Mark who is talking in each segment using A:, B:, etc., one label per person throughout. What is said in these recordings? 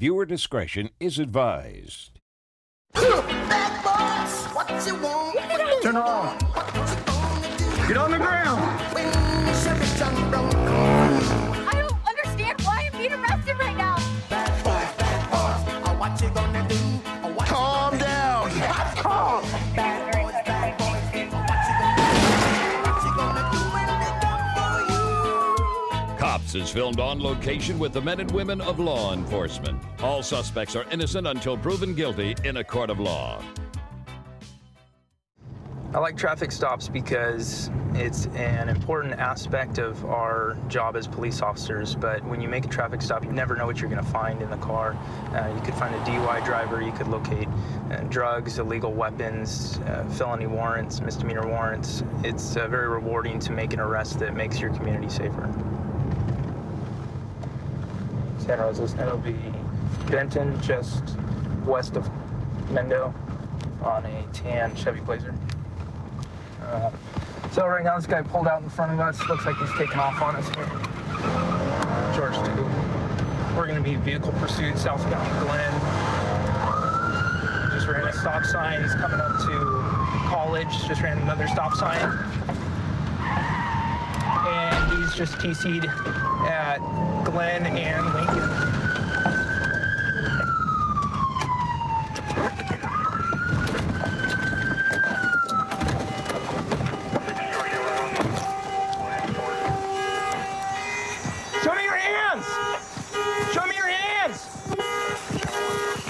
A: Viewer discretion is advised.
B: Bad boys, what you want?
C: Turn around. Get on the ground.
D: I don't understand why I'm being arrested right now.
B: Bad boys, what you gonna do?
C: Calm down. Calm.
B: Bad boys, what you gonna do when they come for you?
A: Cops is filmed on location with the men and women of law enforcement. All suspects are innocent until proven guilty in a court of law.
E: I like traffic stops because it's an important aspect of our job as police officers, but when you make a traffic stop, you never know what you're going to find in the car. You could find a DUI driver, you could locate drugs, illegal weapons, felony warrants, misdemeanor warrants. It's very rewarding to make an arrest that makes your community safer. Santa Rosa's, that'll be Benton, just west of Mendo, on a tan Chevy Blazer. So right now this guy pulled out in front of us. Looks like he's taking off on us here. George 2. We're going to be vehicle pursuit southbound Glen. Just ran a stop sign. He's coming up to College. Just ran another stop sign. And he's just TC'd at Glen and Lincoln. Show me your hands! Show me your hands!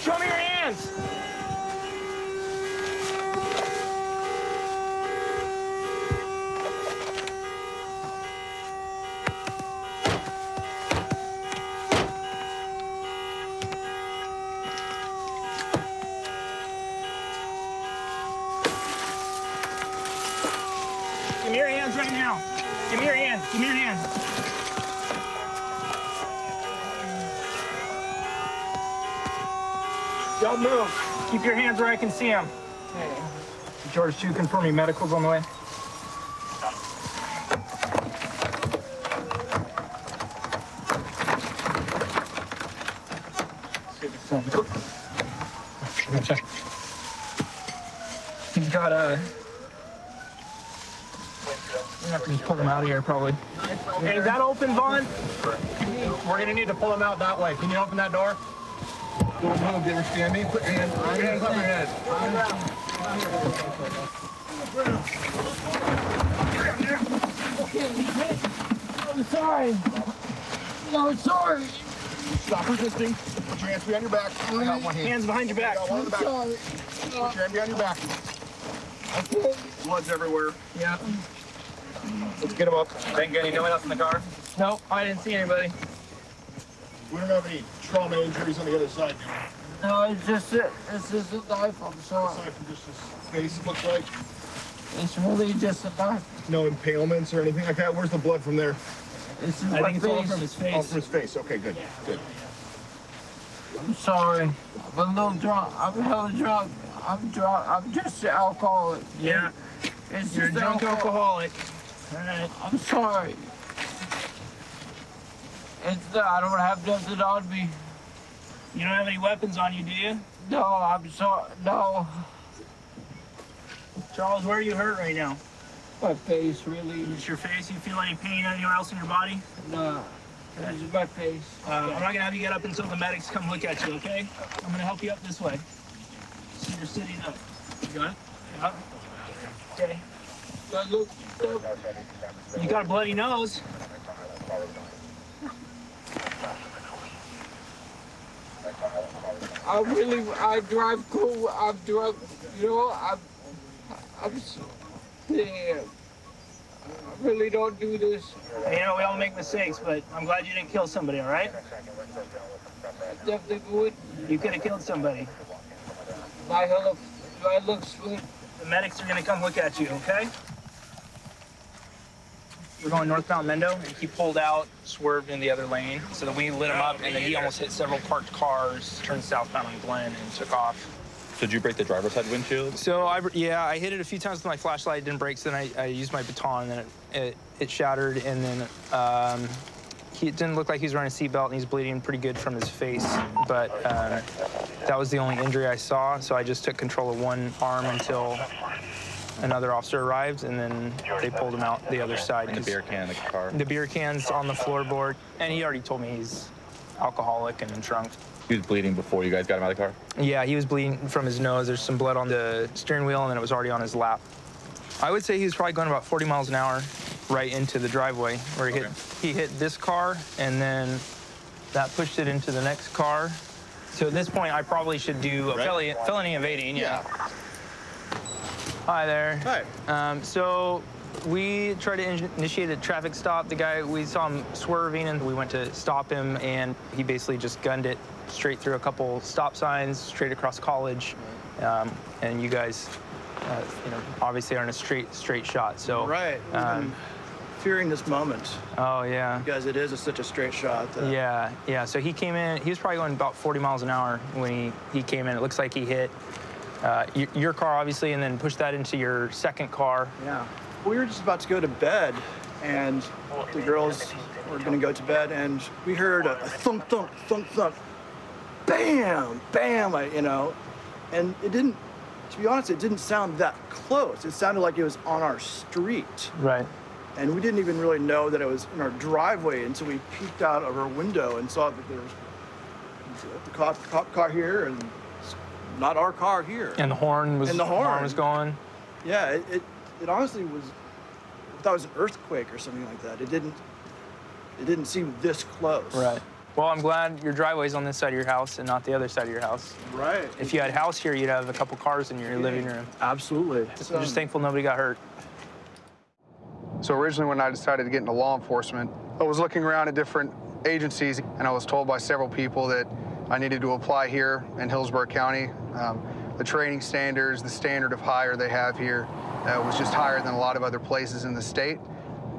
E: Show me your hands! Give me your hands right now. Give me your hands. Give me your hands. Don't move. Keep your hands where I can see them. Okay. George 2, confirming medical's on the way. He's got a... We have to just pull him out of here, probably. Hey, is that open, Vaughn?
C: We're gonna need to pull him out that way. Can you open that door? Don't move. You understand me? Put your hands up your head.
F: I'm sorry. No, sorry.
C: Stop resisting. Put your hands behind your back. I got one hand.
E: Hands behind your back.
C: I got one in the back.
F: Sorry.
C: Put your hand behind your back. Blood's everywhere.
E: Yeah.
C: Let's get him up.
E: Didn't get anyone else in the car? No, I didn't see anybody.
C: We don't have any trauma injuries on the other side, do we?
F: No, it's just a knife. I'm sorry.
C: Aside from just his face, it looks like.
F: It's really just a knife.
C: No impalements or anything like that. Where's the blood from there?
F: It's in
E: I
F: my
E: think it's all
F: face.
E: from his
C: Oh,
E: face.
C: from his face. Okay, good. Good.
F: I'm sorry. I'm a little drunk. I'm hella drunk. I'm drunk. I'm just an alcoholic.
E: Yeah.
F: It's
E: You're a
F: just
E: drunk alcoholic. All right.
F: I'm sorry. I don't have nothing on me.
E: You don't have any weapons on you, do you?
F: No, I'm sorry. No.
E: Charles, where are you hurt right now?
F: My face, really.
E: It's your face. You feel any pain anywhere else in your body?
F: No. This is my face.
E: I'm not going to have you get up until the medics come look at you, okay? I'm going to help you up this way. So you're sitting up. You got it? Yeah. Okay.
F: Look.
E: You got a bloody nose.
F: I drive cool. I'm drunk. You know, yeah. I really don't do this.
E: You know, we all make mistakes, but I'm glad you didn't kill somebody, all right?
F: I definitely would.
E: You could have killed somebody.
F: My looks good.
E: The medics are going to come look at you, okay? We're going northbound Mendo, and he pulled out, swerved in the other lane, so that we lit him up, and then he almost hit several parked cars, turned southbound on Glen, and took off.
G: So did you break the driver's side windshield?
E: So, I hit it a few times with my flashlight. It didn't break, so then I used my baton, and then it shattered, and then It didn't look like he was wearing a seatbelt, and he's bleeding pretty good from his face. But that was the only injury I saw, so I just took control of one arm until another officer arrived, and then they pulled him out the other side.
G: And the beer can in the car.
E: The beer can's on the floorboard, and he already told me he's alcoholic and drunk.
G: He was bleeding before you guys got him out of the car?
E: Yeah, he was bleeding from his nose. There's some blood on the steering wheel, and then it was already on his lap. I would say he was probably going about 40 miles an hour right into the driveway, where he hit this car, and then that pushed it into the next car. So at this point, I probably should do a felony evading. Yeah. Hi there.
H: Hi.
E: So we tried to initiate a traffic stop. The guy, we saw him swerving, and we went to stop him, and he basically just gunned it straight through a couple stop signs, straight across College. And you guys, you know, obviously are in a straight shot. So
H: right. We've been fearing this moment.
E: Oh yeah.
H: Because it is such a straight shot.
E: Yeah. So he came in. He was probably going about 40 miles an hour when he came in. It looks like he hit your car, obviously, and then pushed that into your second car.
H: Yeah. We were just about to go to bed, and the girls were going to go to bed, and we heard a thump, thump, thump, thump, bam, bam, you know, and it didn't, to be honest, it didn't sound that close. It sounded like it was on our street.
E: Right.
H: And we didn't even really know that it was in our driveway until we peeked out of our window and saw that there was the cop car here and not our car here.
E: And the horn was, going.
H: Yeah, it honestly was, I thought it was an earthquake or something like that. It didn't seem this close.
E: Right. Well, I'm glad your driveway's on this side of your house and not the other side of your house.
H: Right.
E: If you had a house here, you'd have a couple cars in your living room.
H: Absolutely.
E: I'm just thankful nobody got hurt.
I: So originally when I decided to get into law enforcement, I was looking around at different agencies, and I was told by several people that I needed to apply here in Hillsborough County. The training standards, the standard of hire they have here was just higher than a lot of other places in the state.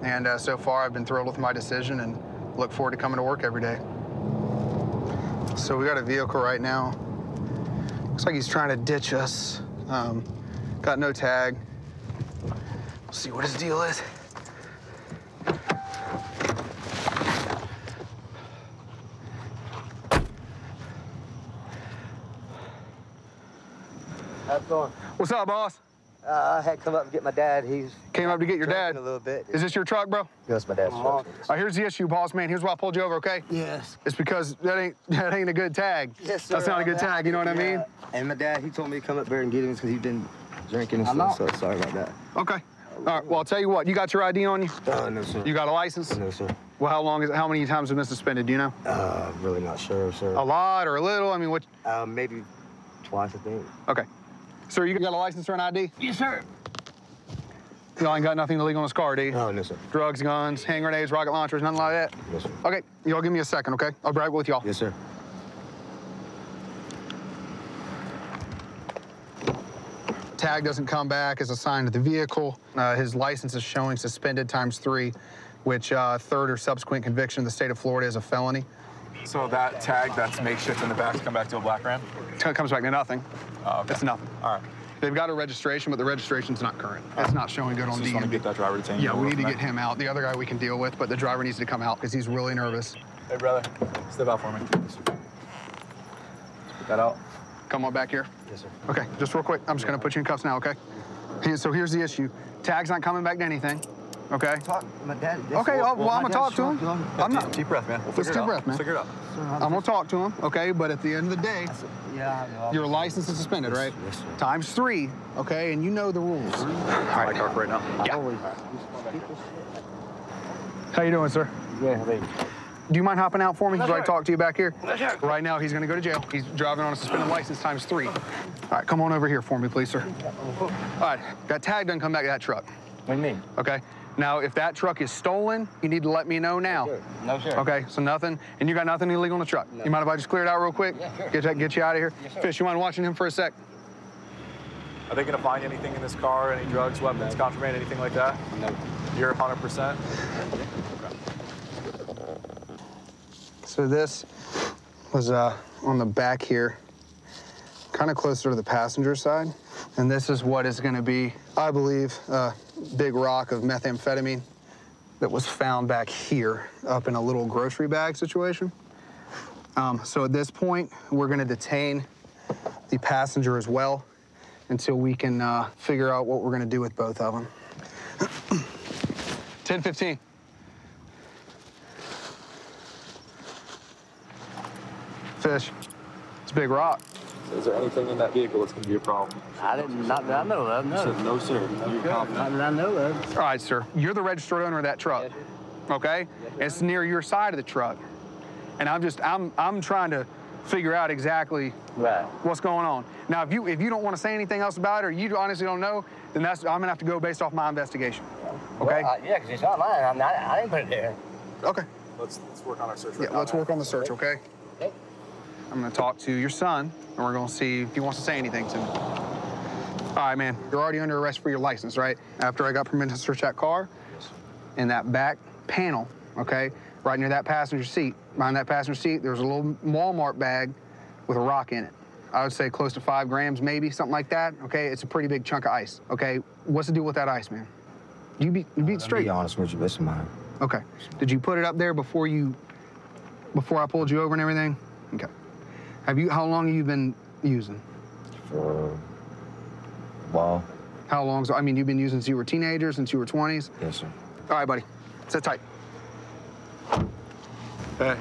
I: And so far I've been thrilled with my decision and look forward to coming to work every day. So we got a vehicle right now. Looks like he's trying to ditch us. Got no tag. We'll see what his deal is.
J: How's it going?
I: What's up, boss?
J: I had come up and get my dad. He's
I: came up to get your dad?
J: A little bit.
I: Is this your truck, bro?
J: That's my dad's truck. All
I: right, here's the issue, boss man. Here's why I pulled you over, okay?
J: Yes.
I: It's because that ain't a good tag.
J: Yes, sir.
I: That's not a good tag, you know what I mean?
J: And my dad, he told me to come up there and get him because he's been drinking and stuff, so sorry about that.
I: Okay. All right, well, I'll tell you what. You got your ID on you?
J: No, sir.
I: You got a license?
J: No, sir.
I: Well, how many times have you been suspended, do you know?
J: Really not sure, sir.
I: A lot or a little? I mean, what?
J: Maybe twice, I think.
I: Okay. Sir, you got a license or an ID?
J: Yes, sir.
I: Y'all ain't got nothing illegal in this car, do you?
J: No, sir.
I: Drugs, guns, hand grenades, rocket launchers, nothing like that?
J: Yes, sir.
I: Okay, y'all give me a second, okay? I'll be right with y'all.
J: Yes, sir.
I: Tag doesn't come back as assigned to the vehicle. His license is showing suspended ×3, which third or subsequent conviction in the state of Florida is a felony.
K: So that tag that's makeshift in the back come back to a black Ram?
I: It comes back to nothing.
K: Oh, okay.
I: It's nothing.
K: All right.
I: They've got a registration, but the registration's not current. It's not showing good on
K: Just
I: DMV.
K: want to get that driver detained.
I: Yeah, we need to get him out. The other guy we can deal with, but the driver needs to come out because he's really nervous.
K: Hey, brother, step out for me. Put that out.
I: Come on back here.
J: Yes, sir.
I: Okay, just real quick. I'm just going to put you in cuffs now, okay? So here's the issue. Tag's not coming back to anything, okay?
J: My dad.
I: Okay, well, I'm going to talk to him. I'm not.
K: Deep breath, man. We'll figure it out.
I: Man.
K: Figure it out.
I: I'm going to talk to him, okay? But at the end of the day, your license is suspended, right?
J: Yes, sir.
I: ×3, okay? And you know the rules.
K: All right, car right now.
I: Yeah. How you doing, sir?
J: Yeah, baby.
I: Do you mind hopping out for me?
J: No,
I: So I
J: sir.
I: talk to you back here?
J: No, sir.
I: Right now, he's going to go to jail. He's driving on a suspended license ×3. All right, come on over here for me, please, sir. All right, that tag doesn't come back to that truck.
J: What do you mean?
I: Okay. Now, if that truck is stolen, you need to let me know now.
J: No, sir.
I: Okay, so nothing, and you got nothing illegal in the truck.
J: No.
I: You mind if I just clear it out real quick?
J: Yeah, sure.
I: Get you out of here?
J: Yes, sir.
K: Fish, you mind watching him for a sec? Are they going to find anything in this car? Any drugs, weapons, contraband, anything like that?
J: No.
K: You're 100%?
I: So this was on the back here, kind of closer to the passenger side. And this is what is going to be, I believe, a big rock of methamphetamine. that was found back here up in a little grocery bag situation. So at this point, we're gonna detain the passenger as well until we can figure out what we're gonna do with both of them. 10-15. Fish. It's a big rock.
K: So is there anything in that vehicle that's going to be a problem?
F: Not that I know of, no.
K: So, no, sir. You're confident?
F: Not that I know of.
I: All right, sir. You're the registered owner of that truck, okay? It's near your side of the truck. And I'm trying to figure out exactly what's going on. Now, if you don't want to say anything else about it, or you honestly don't know, then I'm gonna have to go based off my investigation. Okay?
F: Well, yeah, because it's not mine. I didn't put it there.
I: Okay.
K: Let's work on our search.
I: Yeah, let's work on the search, okay?
F: Okay.
I: I'm gonna talk to your son, and we're gonna see if he wants to say anything to me. All right, man. You're already under arrest for your license, right? After I got permission to search that car, in that back panel, okay, right near that passenger seat, behind that passenger seat, there's a little Walmart bag with a rock in it. I would say close to 5 grams, maybe, something like that, okay? It's a pretty big chunk of ice, okay? What's the deal with that ice, man? You be straight.
J: To be honest with you, it's mine.
I: Okay. Did you put it up there before I pulled you over and everything? Okay. How long have you been using?
J: For a while.
I: How long? I mean, you've been using since you were teenagers, since you were 20s?
J: Yes, sir.
I: All right, buddy. Sit tight.
G: Hey.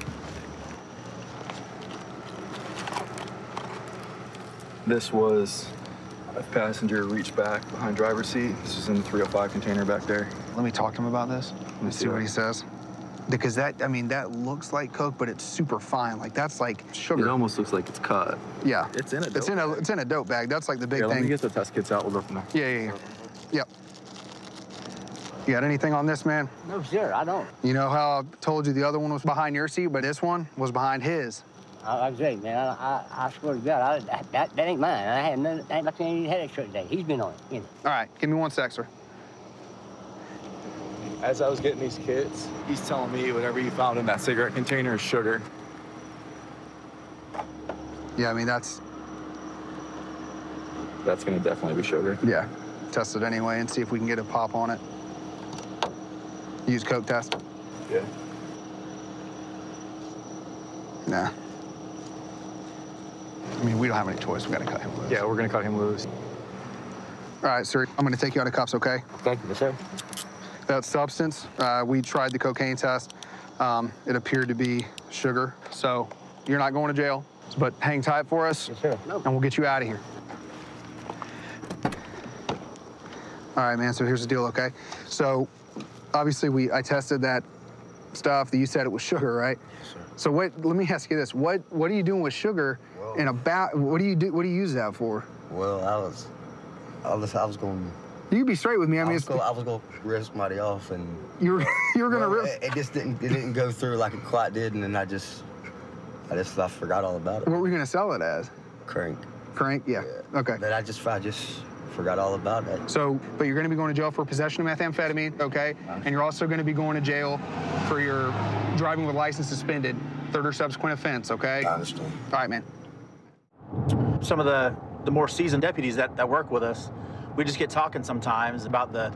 G: This was a passenger reached back behind driver's seat. This is in the 305 container back there.
I: Let me talk to him about this. Let me see what he says. Because that looks like Coke, but it's super fine. Like, that's like sugar.
G: It almost looks like it's cut.
I: Yeah.
G: It's in a dope bag.
I: It's in a dope bag. That's like the big thing.
G: Let me get the test kits out. We'll go from there.
I: Yeah. Yep. You got anything on this, man?
F: No, sir, I don't.
I: You know how I told you the other one was behind your seat, but this one was behind his?
F: I was saying, man, I swear to God, that ain't mine. I ain't like any headaches today. He's been on it.
I: All right, give me 1 sec, sir.
K: As I was getting these kits, he's telling me whatever you found in that cigarette container is sugar.
I: Yeah, I mean, that's
G: gonna definitely be sugar.
I: Yeah. Test it anyway and see if we can get a pop on it. Use Coke test?
K: Yeah.
I: Nah. I mean, we don't have any choice. We gotta cut him loose.
K: Yeah, we're gonna cut him loose.
I: All right, sir. I'm gonna take you out of cuffs, okay?
F: Thank you, sir.
I: That substance, we tried the cocaine test. It appeared to be sugar. So you're not going to jail, but hang tight for us,
F: Yes, sir. No.
I: and we'll get you out of here. All right, man, so here's the deal, okay? So obviously I tested that stuff that you said it was sugar, right?
J: Yes, sir.
I: So let me ask you this. What are you doing with sugar in a bag? What do you use that for?
J: Well, I was going.
I: You can be straight with me. I mean,
J: I was going to rip somebody off, and
I: you were gonna rip.
J: It just didn't go through like it quite did, and then I forgot all about it.
I: What were you gonna sell it as?
J: Crank.
I: Crank, yeah. Okay.
J: But I just forgot all about it.
I: So, but you're gonna be going to jail for possession of methamphetamine, okay? And you're also gonna be going to jail for your driving with license suspended, third or subsequent offense, okay?
J: I understand.
I: All right, man.
L: Some of the more seasoned deputies that work with us, we just get talking sometimes about the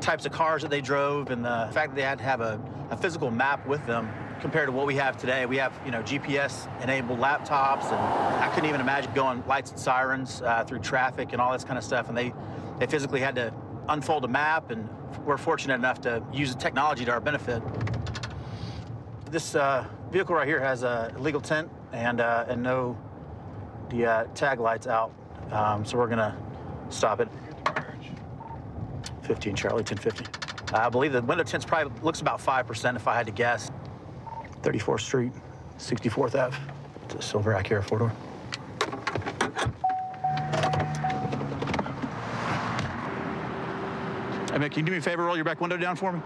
L: types of cars that they drove and the fact that they had to have a physical map with them compared to what we have today. We have, GPS-enabled laptops, and I couldn't even imagine going lights and sirens through traffic and all this kind of stuff, and they physically had to unfold a map, and we're fortunate enough to use the technology to our benefit. This vehicle right here has a legal tint and no tag lights out, so we're gonna stop it. 15 Charlie, 1050. I believe the window tint's probably looks about 5% if I had to guess. 34th Street, 64th Ave. It's a silver Acura 4-door. Hey, Mick, can you do me a favor, roll your back window down for me?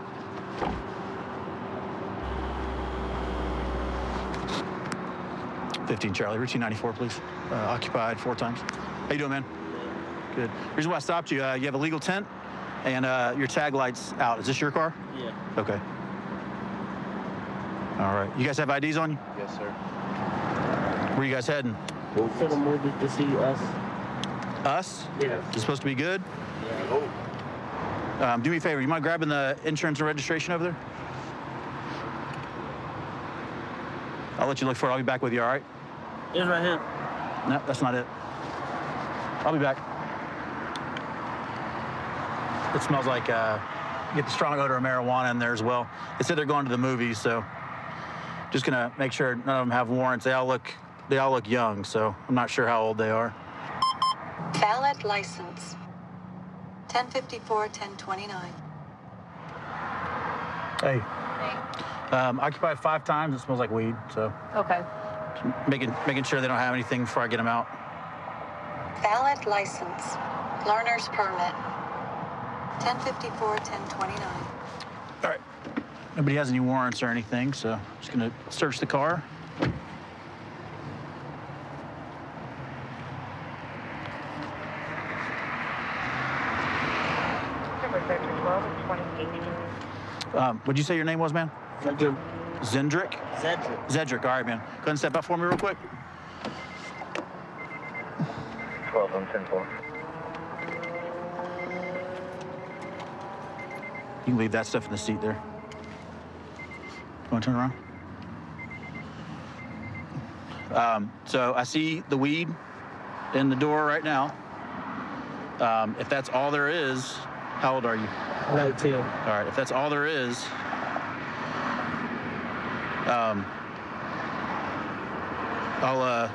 L: $15 Charlie, Route 294, please. Occupied 4 times. How you doing, man? Good. Reason why I stopped you, you have a legal tent and your tag light's out. Is this your car?
M: Yeah.
L: Okay. All right. You guys have IDs on you?
M: Yes, sir.
L: Where are you guys heading?
M: To the movie to see us.
L: Us?
M: Yeah.
L: Is it supposed to be good?
M: Yeah. Oh.
L: Do me a favor. You mind grabbing the insurance and registration over there? I'll let you look for it. I'll be back with you, all right?
F: It's right here.
L: No, that's not it. I'll be back. It smells like, get the strong odor of marijuana in there as well. They said they're going to the movies, so just gonna make sure none of them have warrants. They all look young, so I'm not sure how old they are.
M: Valid license. 1054, 1029.
L: Hey. Occupied 5 times. It smells like weed, so.
D: Okay.
L: Making sure they don't have anything before I get them out.
M: Valid license. Learner's permit. 1054, 1029.
L: All right. Nobody has any warrants or anything, so I'm just gonna search the car. What'd you say your name was, man?
F: Zedrick.
L: Zendrick?
F: Zedrick.
L: Zedrick. All right, man. Go ahead and step up for me real quick.
N: 12 on 10-4.
L: You can leave that stuff in the seat there. You want to turn around? So I see the weed in the door right now. If that's all there is, how old are you?
F: 19.
L: All right, if that's all there is, I'll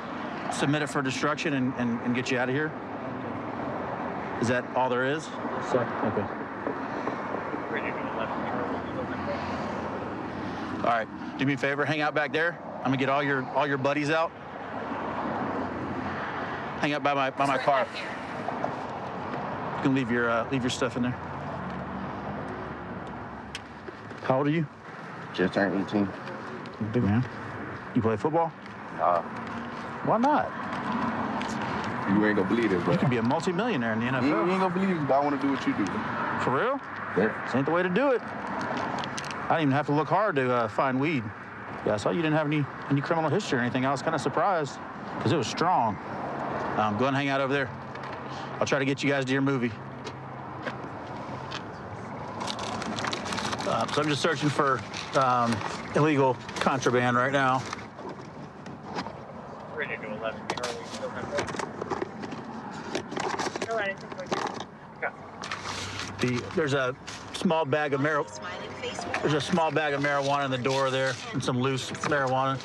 L: submit it for destruction and get you out of here. Is that all there is?
F: Yes, sir.
L: Okay. All right, do me a favor, hang out back there. I'm gonna get all your buddies out. Hang out by my car. You can leave your stuff in there. How old are you?
N: Just turned 18.
L: Big man. You play football?
N: Nah.
L: Why not?
N: You ain't gonna believe it, bro.
L: You could be a multi-millionaire in the NFL.
N: You ain't gonna believe it, but I want to do what you do.
L: For real?
N: Yeah.
L: This ain't the way to do it. I didn't even have to look hard to find weed. Yeah, I saw you didn't have any criminal history or anything. I was kind of surprised because it was strong. Go ahead and hang out over there. I'll try to get you guys to your movie. So I'm just searching for illegal contraband right now.
N: Ready to 11.
L: There's a small bag of marijuana. There's a small bag of marijuana in the door there, and some loose marijuana.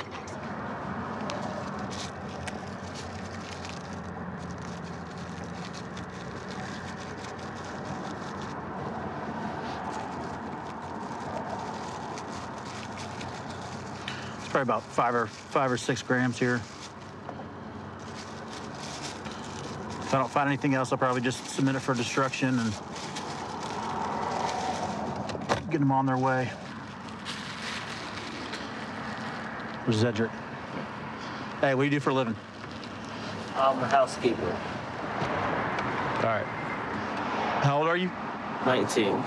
L: It's probably about 5 or 6 grams here. If I don't find anything else, I'll probably just submit it for destruction and get them on their way. Where's Zedrick? Hey, what do you do for a living?
F: I'm a housekeeper.
L: All right. How old are you?
F: 19.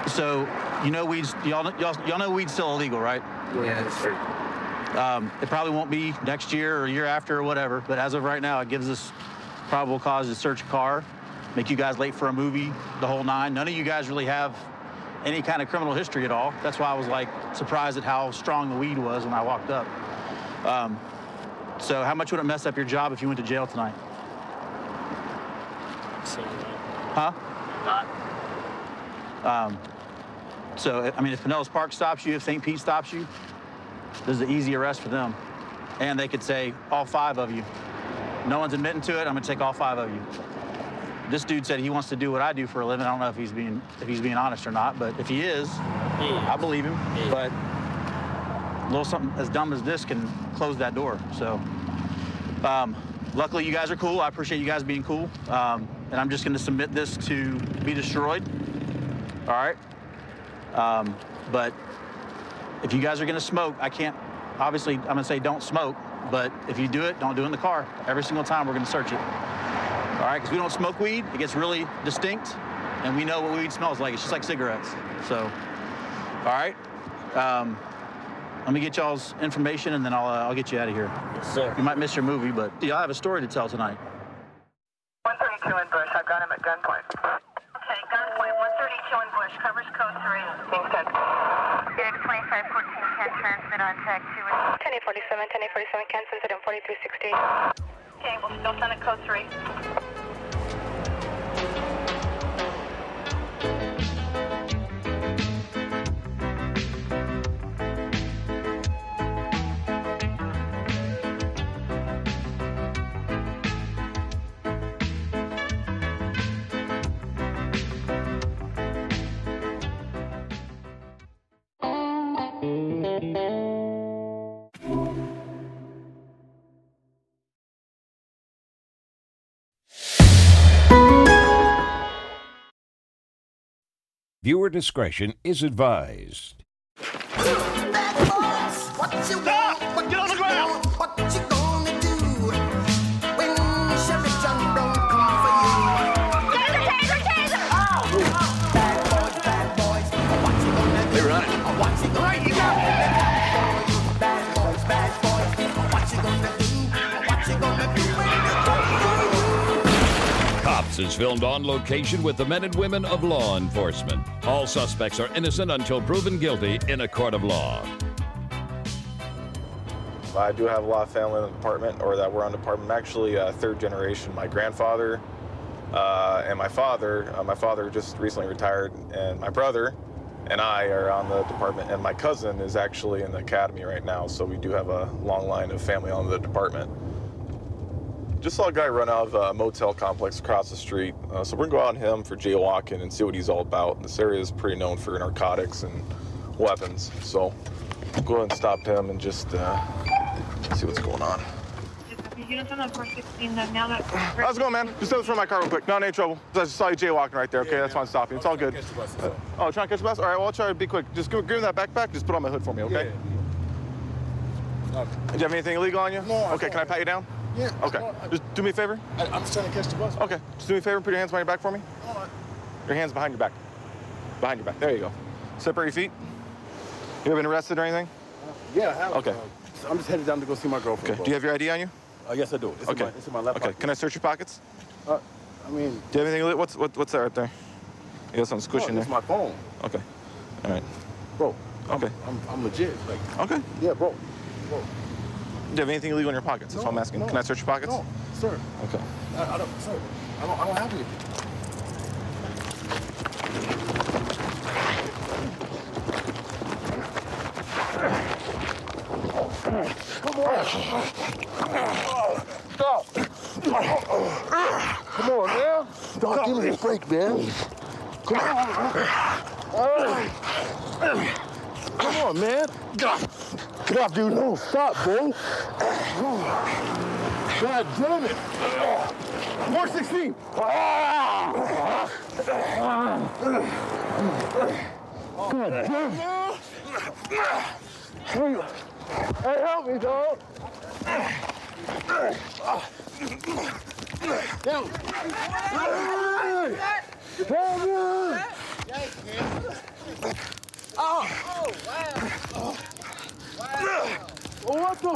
L: So, you know weed's, y'all know weed's still illegal, right?
F: Yeah, that's true.
L: It probably won't be next year or year after or whatever, but as of right now, it gives us probable cause to search a car, make you guys late for a movie, the whole 9. None of you guys really have any kind of criminal history at all. That's why I was like surprised at how strong the weed was when I walked up. So how much would it mess up your job if you went to jail tonight? Huh?
F: Not.
L: So, I mean, if Pinellas Park stops you, if St. Pete stops you, this is an easy arrest for them. And they could say, all 5 of you. No one's admitting to it, I'm gonna take all 5 of you. This dude said he wants to do what I do for a living. I don't know if he's being honest or not, but if he is, I believe him. But a little something as dumb as this can close that door. So, luckily you guys are cool. I appreciate you guys being cool. And I'm just gonna submit this to be destroyed. All right. But if you guys are gonna smoke, I can't, obviously I'm gonna say don't smoke, but if you do it, don't do it in the car. Every single time we're gonna search it. All right, because we don't smoke weed, it gets really distinct, and we know what weed smells like. It's just like cigarettes. So, all right. Let me get y'all's information, and then I'll get you out of here.
F: Yes, sir.
L: You might miss your movie, but yeah, I have a story to tell tonight.
O: 132 in Bush. I've got him at gunpoint. Okay, gunpoint. 132 in Bush. 2514 can transmit on tag 2.
M: 1047, 1047 can send it in 4360.
O: Okay, we'll still send a code 3.
A: Viewer discretion is advised.
B: Bad boys, what you want? What get on the ground? What you gonna do when Chevy John Brown come for you?
D: Taser, taser, taser!
B: Bad boys, what you gonna do?
A: They're running.
B: What you gonna do? Bad boys, what you gonna do? What you gonna do when you go?
A: Cops is filmed on location with the men and women of law enforcement. All suspects are innocent until proven guilty in a court of law.
P: I do have a lot of family in the department, or that were on the department. I'm actually third generation. My grandfather and my father. My father just recently retired, and my brother and I are on the department, and my cousin is actually in the academy right now, so we do have a long line of family on the department. Just saw a guy run out of a motel complex across the street, so we're gonna go out on him for jaywalking and see what he's all about. This area is pretty known for narcotics and weapons, so we'll go ahead and stop him and just see what's going on. How's it going, man? Just over from my car real quick. Not any trouble. I just saw you jaywalking right there, okay? That's why I'm stopping. It's all good. Oh, trying to catch the bus? All right, well, I'll try to be quick. Just give me that backpack. Just put on my hood for me, okay? Do you have anything illegal on you? No. Okay, can I pat you down?
N: Yeah.
P: Okay. Just do me a favor.
N: I'm just trying to catch the bus.
P: Okay. Just do me a favor. Put your hands behind your back for me.
N: All right.
P: Your hands behind your back. Behind your back. There you go. Separate your feet. You ever been arrested or anything?
N: Yeah, I have.
P: Okay.
N: I'm just headed down to go see my girlfriend.
P: Okay. Do you have your ID on you?
N: Yes, I do. It's
P: Okay.
N: It's in my left
P: Okay.
N: pocket.
P: Can I search your pockets?
N: I mean...
P: Do you have anything? What's that right there? You got something squishy in there?
N: It's my phone.
P: Okay. All right.
N: Bro.
P: Okay.
N: I'm legit. Like.
P: Okay.
N: Yeah, bro.
P: Do you have anything illegal in your pockets? That's what I'm asking.
N: No.
P: Can I search your pockets?
N: No, sir.
P: Okay.
N: I don't, sir. I don't have anything. Come on. Stop. Come on, man. Stop. Give me a break, man. Come on. Come on, man. Get off, dude. No, stop, bro. God damn it. 416. God damn it. Hey, help me, dog. Down. Oh, wow. What the?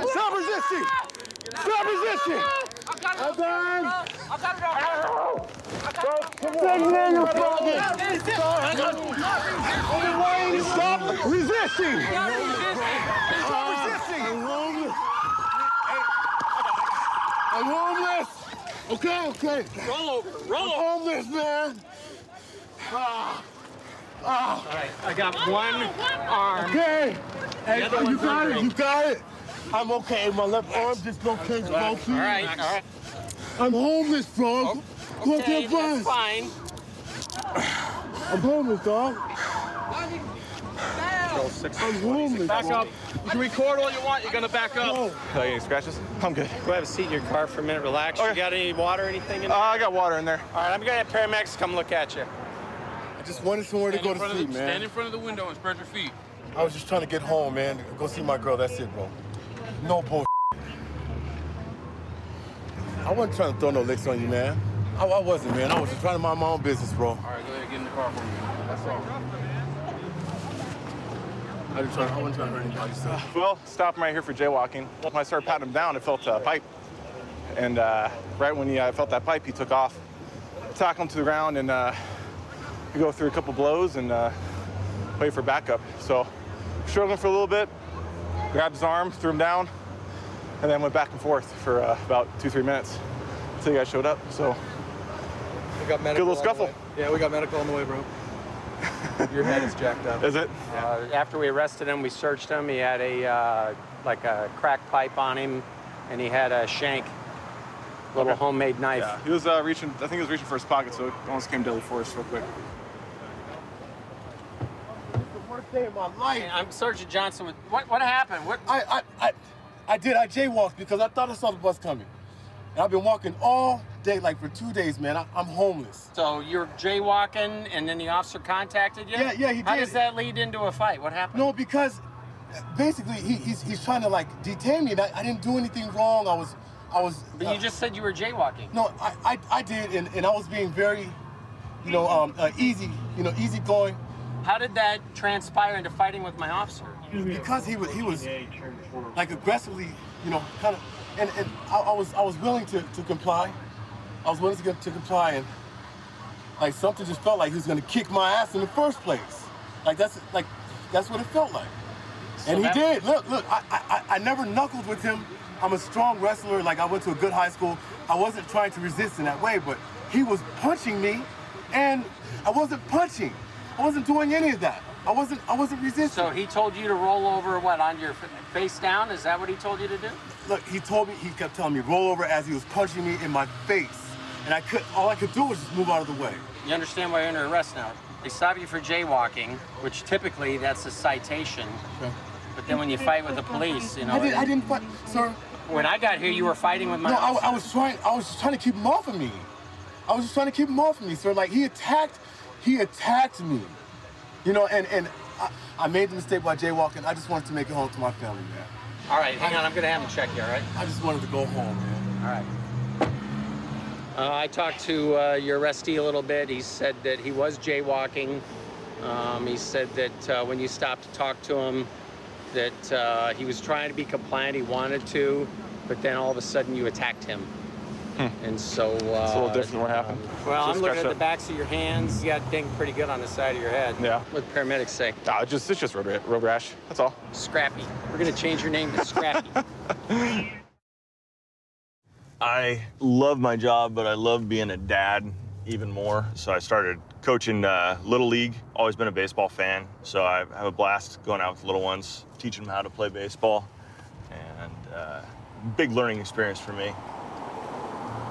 N: Stop resisting! Stop resisting! I got it on. Come on, man, you're fucking. Stop resisting! Stop resisting! I'm homeless. Okay. Roll over. I'm homeless, man. All
Q: right, I got one arm.
N: Okay. Hey, you got it. I'm okay. My left arm just don't catch both feet.
Q: All right.
N: I'm homeless, bro.
Q: Okay, that's fine.
N: I'm homeless, dog. I'm homeless.
Q: Back up. You can record all you want. You're gonna back up.
N: No.
P: Any scratches? I'm good.
Q: Go have a seat in your car for a minute. Relax.
P: Okay.
Q: You got any water or anything in there?
P: I got water in there.
Q: All right, I'm gonna have paramedics come look at you.
N: I just wanted somewhere to go to sleep, man.
Q: Stand in front of the window and spread your feet.
N: I was just trying to get home, man. Go see my girl. That's it, bro. No bullshit. I wasn't trying to throw no licks on you, man. I wasn't, man. I was just trying to mind my own business, bro.
Q: All right, go ahead, get in the car for me. That's all.
N: I wasn't trying to hurt anybody, so.
P: Well, stopped him right here for jaywalking. When I started patting him down, I felt a pipe. And right when he felt that pipe, he took off. tackle him to the ground and we go through a couple blows and wait for backup. So struggling for a little bit, grabbed his arm, threw him down, and then went back and forth for about 2-3 minutes until you guys showed up. So
G: We got medical.
P: good little scuffle.
G: Yeah, we got medical on the way, bro. Your head is jacked up.
P: Is it?
Q: After we arrested him, we searched him. He had a like a crack pipe on him, and he had a shank, little homemade knife.
P: Yeah, he was reaching. I think he was reaching for his pocket, so it almost came deadly force real quick.
N: Worst day of my life.
Q: Hey, I'm Sergeant Johnson. What happened? What?
N: I jaywalked because I thought I saw the bus coming. And I've been walking all day, like for 2 days, man. I'm homeless.
Q: So you're jaywalking, and then the officer contacted you?
N: Yeah, he did.
Q: How does that lead into a fight? What happened?
N: No, because basically he's trying to like detain me. And I didn't do anything wrong. I was.
Q: But you just said you were jaywalking.
N: No, I did, and I was being very, easy going.
Q: How did that transpire into fighting with my officer?
N: Because he was like aggressively, kind of, and I was willing to comply. I was willing to comply, and like something just felt like he was gonna kick my ass in the first place. That's what it felt like.
Q: So
N: And he did. Look, I never knuckled with him. I'm a strong wrestler. Like, I went to a good high school. I wasn't trying to resist in that way, but he was punching me, and I wasn't punching. I wasn't doing any of that. I wasn't resisting.
Q: So he told you to roll over, what, on your face down? Is that what he told you to do?
N: Look, he kept telling me roll over as he was punching me in my face. And all I could do was just move out of the way.
Q: You understand why you're under arrest now. They stop you for jaywalking, which typically that's a citation.
N: Okay.
Q: But then when you fight with the police,
N: I didn't fight, sir.
Q: When I got here, you were fighting with my
N: officer. I was just trying to keep him off of me. I was just trying to keep him off of me, sir. Like, he attacked me. And I made the mistake by jaywalking. I just wanted to make it home to my family, man.
Q: All right, hang on. I'm going to have him check you, all right?
N: I just wanted to go home, man.
Q: All right. I talked to your arrestee a little bit. He said that he was jaywalking. He said that when you stopped to talk to him, that he was trying to be compliant. He wanted to, but then all of a sudden you attacked him. And so...
P: it's a little different than what happened.
Q: Well, I'm looking at the backs of your hands. You got dinged pretty good on the side of your head.
P: Yeah.
Q: What do paramedics say?
P: It's just road rash. That's all.
Q: Scrappy. We're going to change your name to Scrappy.
R: I love my job, but I love being a dad even more. So I started coaching Little League. Always been a baseball fan. So I have a blast going out with little ones, teaching them how to play baseball. And big learning experience for me.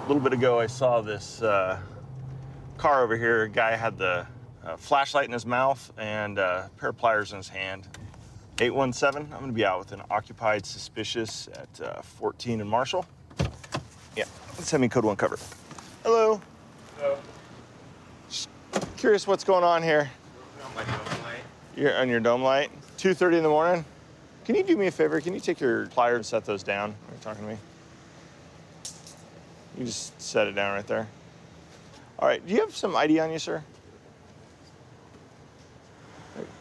R: A little bit ago, I saw this car over here. A guy had the flashlight in his mouth and a pair of pliers in his hand. 817, I'm gonna be out with an occupied suspicious at 14 and Marshall. Yeah, let's have me code 1 cover. Hello.
Q: Hello.
R: Just curious what's going on here.
Q: On my dome light.
R: You're on your dome light. 2:30 in the morning. Can you do me a favor? Can you take your pliers and set those down when you're talking to me? You just set it down right there. All right, do you have some ID on you, sir?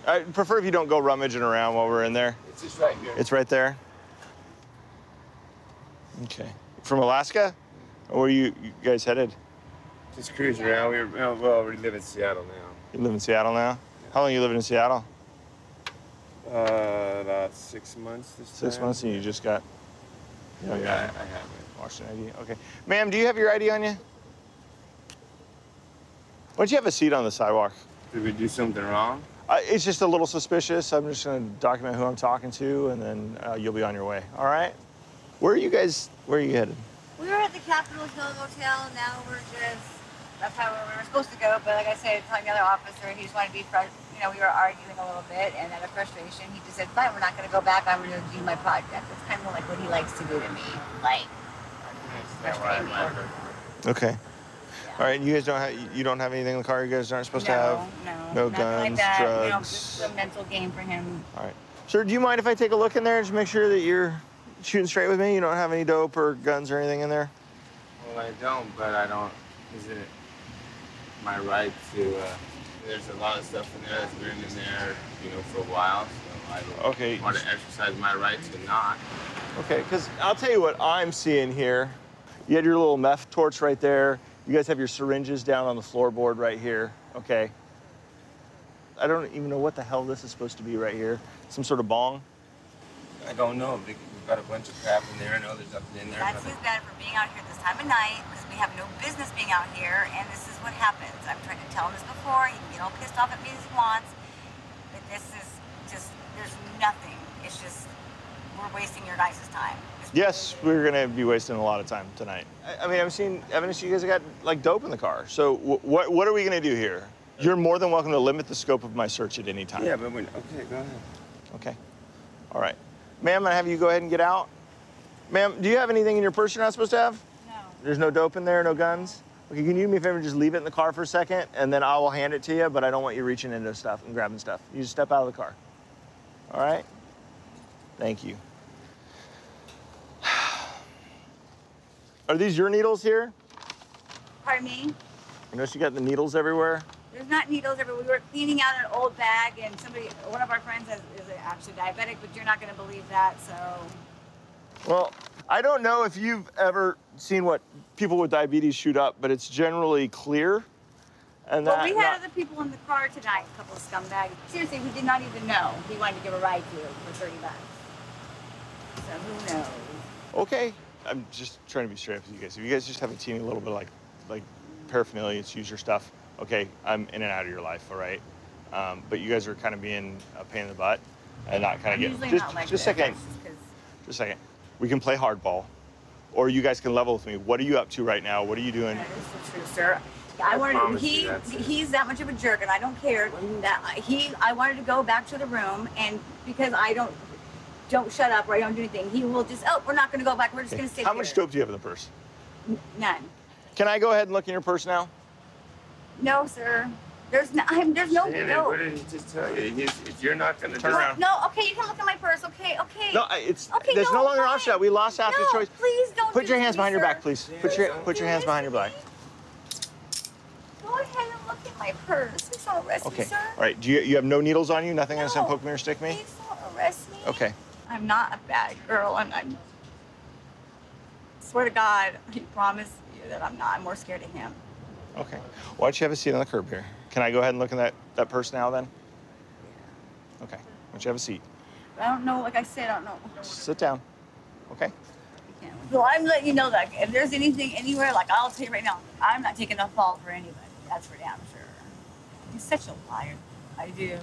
R: I prefer if you don't go rummaging around while we're in there.
N: It's just right here.
R: It's right there? Okay. From Alaska? Or where you guys headed?
S: Just cruising around. We live in Seattle now.
R: You live in Seattle now? How long you living in Seattle?
S: About 6 months this time.
R: 6 months, and you just got...
S: Yeah, I have it.
R: Washington ID. Okay. Ma'am, do you have your ID on you? Why don't you have a seat on the sidewalk?
S: Did we do something wrong?
R: It's just a little suspicious. I'm just going to document who I'm talking to, and then you'll be on your way. All right? Where are you headed?
D: We were at the Capitol Hill Hotel. Now that's how we were supposed to go. But like I said, telling the other officer, he just wanted to be we were arguing a little bit, and out of frustration, he just said, fine, we're not going to go back. I'm going to do my project. That's kind of like what he likes to do to me. Like, frustrate me.
R: Okay. Yeah. All right, you guys don't have anything in the car you guys aren't supposed to have? No guns,
D: like that.
R: drugs?
D: Just a mental game for him.
R: All right. Sir, do you mind if I take a look in there and just make sure that you're shooting straight with me? You don't have any dope or guns or anything in there?
S: Well, I don't, but I don't. Is it my right to? There's a lot of stuff in there that's been in there, for a while. So I want to exercise my right to not.
R: Okay, because I'll tell you what I'm seeing here. You had your little meth torch right there. You guys have your syringes down on the floorboard right here, okay? I don't even know what the hell this is supposed to be right here. Some sort of bong?
S: I don't know. We've got a bunch of crap in there. I know there's nothing in there.
D: That's his bad for being out here this time of night because we have no business being out here, and this is what happens. I've tried to tell him this before. He can get all pissed off at me as he wants, but this is just, there's nothing. It's just, we're wasting your guys' time.
R: Yes, we're gonna be wasting a lot of time tonight. I mean, I've seen evidence you guys have got like dope in the car. So what are we gonna do here? You're more than welcome to limit the scope of my search at any time.
S: Yeah, but okay, go ahead.
R: Okay. All right. Ma'am, I'm gonna have you go ahead and get out. Ma'am, do you have anything in your purse you're not supposed to have?
D: No.
R: There's no dope in there, no guns? Okay, can you do me a favor and just leave it in the car for a second, and then I will hand it to you, but I don't want you reaching into stuff and grabbing stuff. You just step out of the car. All right? Thank you. Are these your needles here?
D: Pardon me?
R: I notice you got the needles everywhere.
D: There's not needles everywhere. We were cleaning out an old bag, and one of our friends is actually diabetic, but you're not going to believe that, so.
R: Well, I don't know if you've ever seen what people with diabetes shoot up, but it's generally clear. And
D: well, we had other people in the car tonight, a couple of scumbags. Seriously, we did not even know he wanted to give a ride to for $30. So who knows?
R: Okay. I'm just trying to be straight up with you guys. If you guys just have a teeny little bit like paraphernalia, it's use your stuff. Okay, I'm in and out of your life, all right? But you guys are kind of being a pain in the butt and not kind of getting. Just a second. Just a second. We can play hardball, or you guys can level with me. What are you up to right now? What are you doing?
D: That is so true, sir. He's that much of a jerk, and I don't care. I wanted to go back to the room, and because I don't shut up or I don't do anything, he will just, we're not going to go back. We're just going to stay here.
R: How much dope do you have in the purse?
D: None.
R: Can I go ahead and look in your purse now?
D: No, sir. There's no dope.
S: What did he just tell you? If you're not going to
R: turn around.
D: No, okay, you can look at my purse. Okay.
R: No, there's no longer an option. We lost after choice.
D: Please don't.
R: Put your hands behind your back, please. Put your hands behind your back.
D: Go ahead and look at my purse. Please don't arrest me, sir.
R: All right. Do you have no needles on you? Nothing gonna poke me or stick me?
D: Please don't arrest me.
R: Okay.
D: I'm not a bad girl, and I swear to God, I promise you that I'm not. I'm more scared of him.
R: Okay. Why don't you have a seat on the curb here? Can I go ahead and look in that purse now then? Okay. Why don't you have a seat?
D: I don't know. Like I said, I don't know.
R: Sit down. Okay.
D: So I'm letting you know that if there's anything anywhere, like I'll tell you right now, I'm not taking a fall for anybody. That's for damn sure. He's such a liar. I do.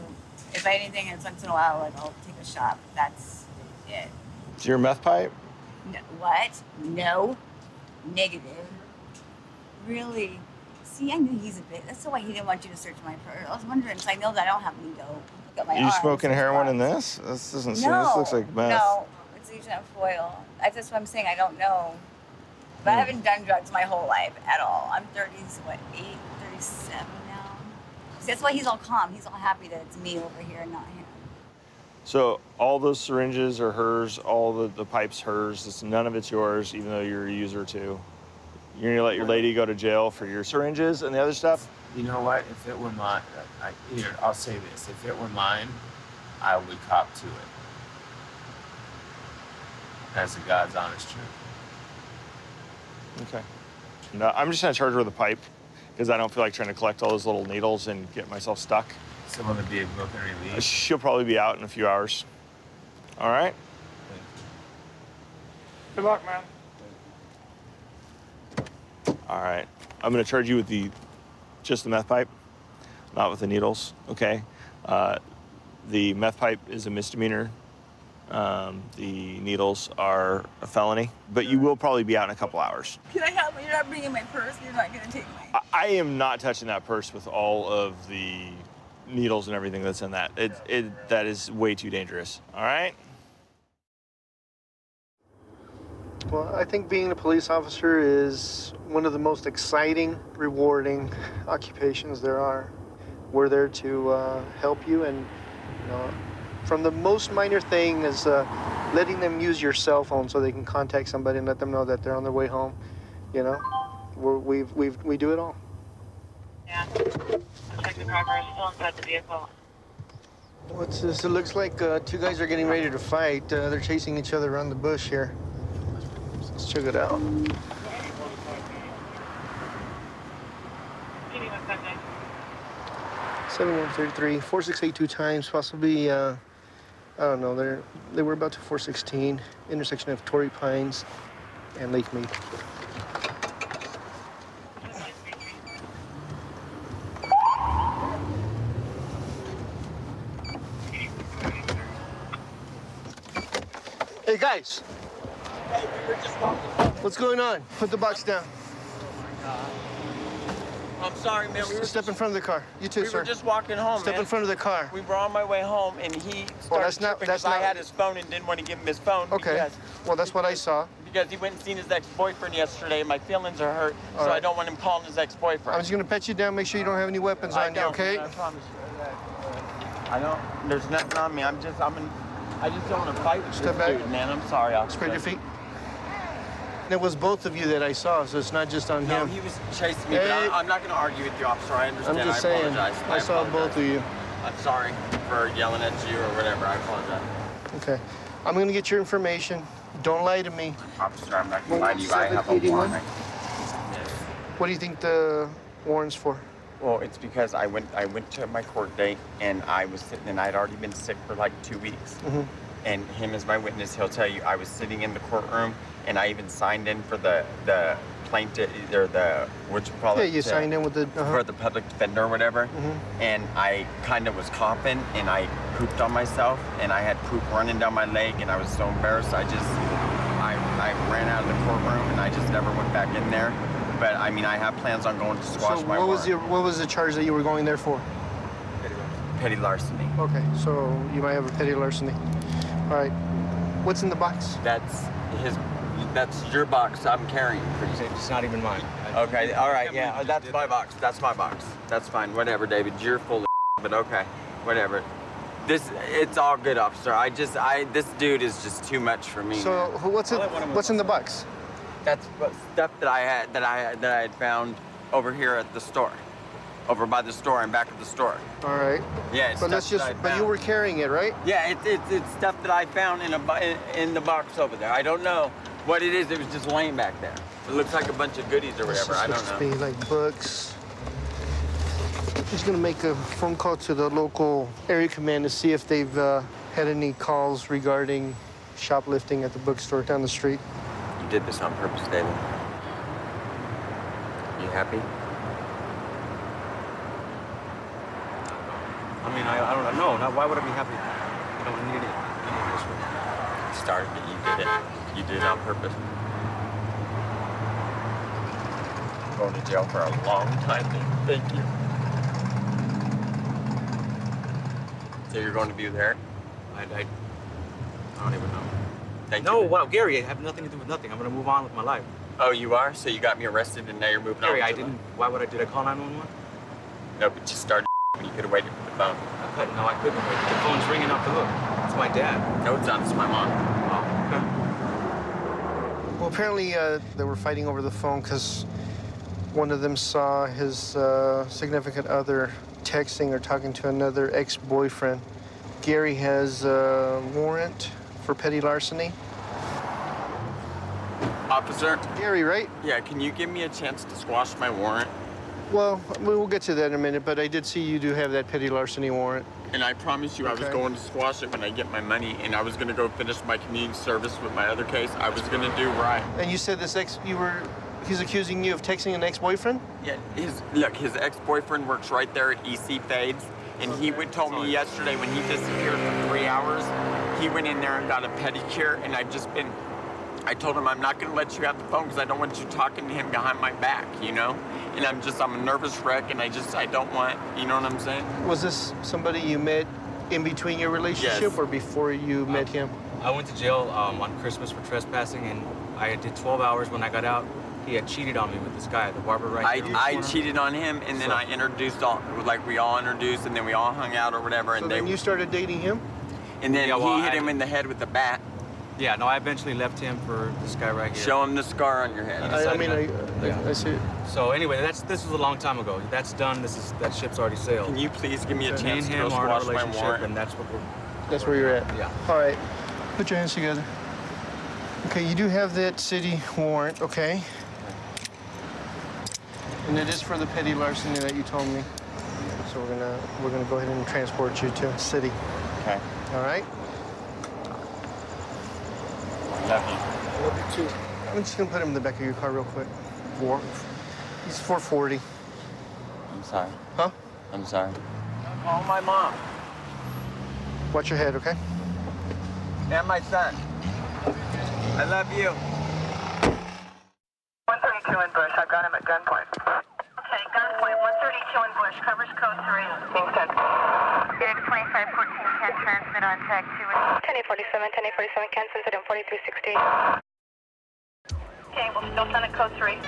D: If anything, it's once in a while, like I'll take a shot. That's it.
R: Is your meth pipe?
D: No, what? No. Negative. Really? See, I knew he's a bit. That's why he didn't want you to search my purse. I was wondering, because I know that I don't have any dope. Look at my
R: You
D: arms.
R: smoking heroin in this? This doesn't seem.
D: No.
R: This looks like meth.
D: No, it's usually on foil. That's what I'm saying. I don't know. But I haven't done drugs my whole life at all. I'm 37 now. See, that's why he's all calm. He's all happy that it's me over here and not him.
R: So all those syringes are hers, all the pipes hers. None of it's yours, even though you're a user too. You're gonna let your lady go to jail for your syringes and the other stuff?
S: You know what? If it were mine, here, I'll say this. If it were mine, I would cop to it. That's the God's honest truth.
R: Okay. No, I'm just gonna charge her with a pipe because I don't feel like trying to collect all those little needles and get myself stuck.
S: Some other vehicle can release.
R: She'll probably be out in a few hours. All right?
C: Good luck, man.
R: All right. I'm gonna charge you with just the meth pipe, not with the needles, okay? The meth pipe is a misdemeanor. The needles are a felony, but you will probably be out in a couple hours.
D: Can I have? You're not bringing my purse. You're not gonna take my.
R: I am not touching that purse with all of the needles and everything that's in that. That is way too dangerous. All right.
T: Well, I think being a police officer is one of the most exciting, rewarding occupations there are. We're there to help you, and from the most minor thing is letting them use your cell phone so they can contact somebody and let them know that they're on their way home. We do it all.
O: Yeah. Check the driver is still inside the vehicle.
T: What's this? It looks like two guys are getting ready to fight. They're chasing each other around the bush here. Let's check it out. 7133, 4682 times, possibly, I don't know, they were about to 416, intersection of Torrey Pines and Lake Mead. Hey, guys.
B: Hey, we were just walking.
T: What's going on? Put the box down.
U: I'm sorry, man.
T: Step in front of the car. You too,
U: we
T: sir.
U: We were just walking home,
T: Step
U: man.
T: in front of the car.
U: We were on my way home, and he started tripping because I had his phone and didn't want to give him his phone.
T: Okay. Well, that's what I saw.
U: Because he went and seen his ex-boyfriend yesterday. My feelings are hurt, so I don't want him calling his ex-boyfriend.
T: I'm just going to pet you down, make sure you don't have any weapons on you, okay?
U: I promise you. I don't. There's nothing on me. I just don't want to fight with this dude, man. I'm sorry.
T: Spread your feet. It was both of you that I saw, so it's not just on him.
U: No, he was chasing me, but I'm not going to argue with you, officer. I understand.
T: I'm just saying.
U: Apologize.
T: I saw both of you.
U: I'm sorry for yelling at you or whatever. I apologize.
T: Okay. I'm going to get your information. Don't lie to me.
U: Officer, I'm not going to lie to you. I have a warrant.
T: What do you think the warrant's for?
U: Well, it's because I went to my court date, and I was sitting, and I'd already been sick for like 2 weeks.
T: Mm-hmm.
U: And him as my witness, he'll tell you I was sitting in the courtroom, and I even signed in for the plaintiff, or the, what you call it?
T: Yeah, you signed in with the...
U: For the public defender or whatever.
T: Mm-hmm.
U: And I kind of was coughing, and I pooped on myself, and I had poop running down my leg, and I was so embarrassed. I ran out of the courtroom, and I just never went back in there. But, I mean, I have plans on going to squash my warrant.
T: What was the charge that you were going there for?
U: Petty larceny.
T: Okay, so you might have a petty larceny. All right. What's in the box?
U: That's your box I'm carrying for you.
V: It's not even mine.
U: Okay, all right, yeah, that's my box. That's my box. That's fine, whatever, David. You're full of but okay, whatever. It's all good, officer. This dude is just too much for me.
T: So what's in the box?
U: That's stuff that I had found over here at the store. Over by the store and back at the store.
T: All right.
U: Yeah, it's
T: but but you were carrying it, right?
U: Yeah, it's stuff that I found in the box over there. I don't know what it is. It was just laying back there. It looks like a bunch of goodies or whatever. I don't know.
T: Be like books. I'm just gonna make a phone call to the local area command to see if they've had any calls regarding shoplifting at the bookstore down the street.
U: You did this on purpose, David. You happy?
V: I mean, I don't know. Why would I be happy? I don't need it.
U: You started it. You did it. You did it on purpose. I'm going to jail for a long time, David. Thank you. So you're going to be there?
V: I don't even know.
U: Thank you.
V: No, wow, Gary, I have nothing to do with nothing. I'm going to move on with my life.
U: Oh, you are? So you got me arrested and now you're moving on?
V: Gary, I didn't. Why would I? Did I call 911?
U: No, but you started when you could have waited for the phone.
V: I couldn't. No, I couldn't wait. The phone's ringing off the hook. It's my dad.
U: No, it's not. It's my mom.
V: Oh, okay.
T: Well, apparently they were fighting over the phone because one of them saw his significant other texting or talking to another ex-boyfriend. Gary has a warrant for petty larceny.
U: Officer?
T: Gary, right?
U: Yeah, can you give me a chance to squash my warrant?
T: Well, we'll get to that in a minute, but I did see you do have that petty larceny warrant.
U: And I promise you I was going to squash it when I get my money, and I was going to go finish my community service with my other case. I was going to do right.
T: And you said he's accusing you of texting an ex-boyfriend?
U: Yeah, his ex-boyfriend works right there at EC Fades, and he told me yesterday when he disappeared for 3 hours, he went in there and got a pedicure, and I told him I'm not going to let you have the phone because I don't want you talking to him behind my back, you know? And I'm a nervous wreck, and I don't want, you know what I'm saying?
T: Was this somebody you met in between your relationship or before you met him?
V: I went to jail on Christmas for trespassing, and I did 12 hours when I got out. He had cheated on me with this guy, the barber right here.
U: I cheated on him, and then I introduced we all introduced, and then we all hung out or whatever.
T: So then you started dating him?
U: And then he hit him in the head with the bat.
V: Yeah, no, I eventually left him for this guy right here.
U: Show him the scar on your head.
T: I see it.
V: So anyway, this was a long time ago. That's done. That ship's already sailed.
U: Can you please give me a chance
V: Me
U: to
V: and
U: go
V: him are in a
U: squash my
V: relationship,
U: warrant?
V: and that's
T: where you're at?
V: Yeah.
T: All right. Put your hands together. Okay, you do have that city warrant, okay? And it is for the petty larceny that you told me. so we're gonna go ahead and transport you to city.
U: Okay.
T: All right.
U: Love you.
T: Love you too. I'm just gonna put him in the back of your car real quick. He's 440.
U: I'm sorry.
T: Huh?
U: I'm sorry. Call my mom.
T: Watch your head, okay?
U: And my son. I love you.
O: 132 in Bush. I've got him at gunpoint. Okay, gunpoint. 132 in Bush. Covers code 3. Being sent. Unit 2514 can transmit on tag 2.
M: 1047, 1047 can send it in 4360.
O: Okay, we'll still send it code 3.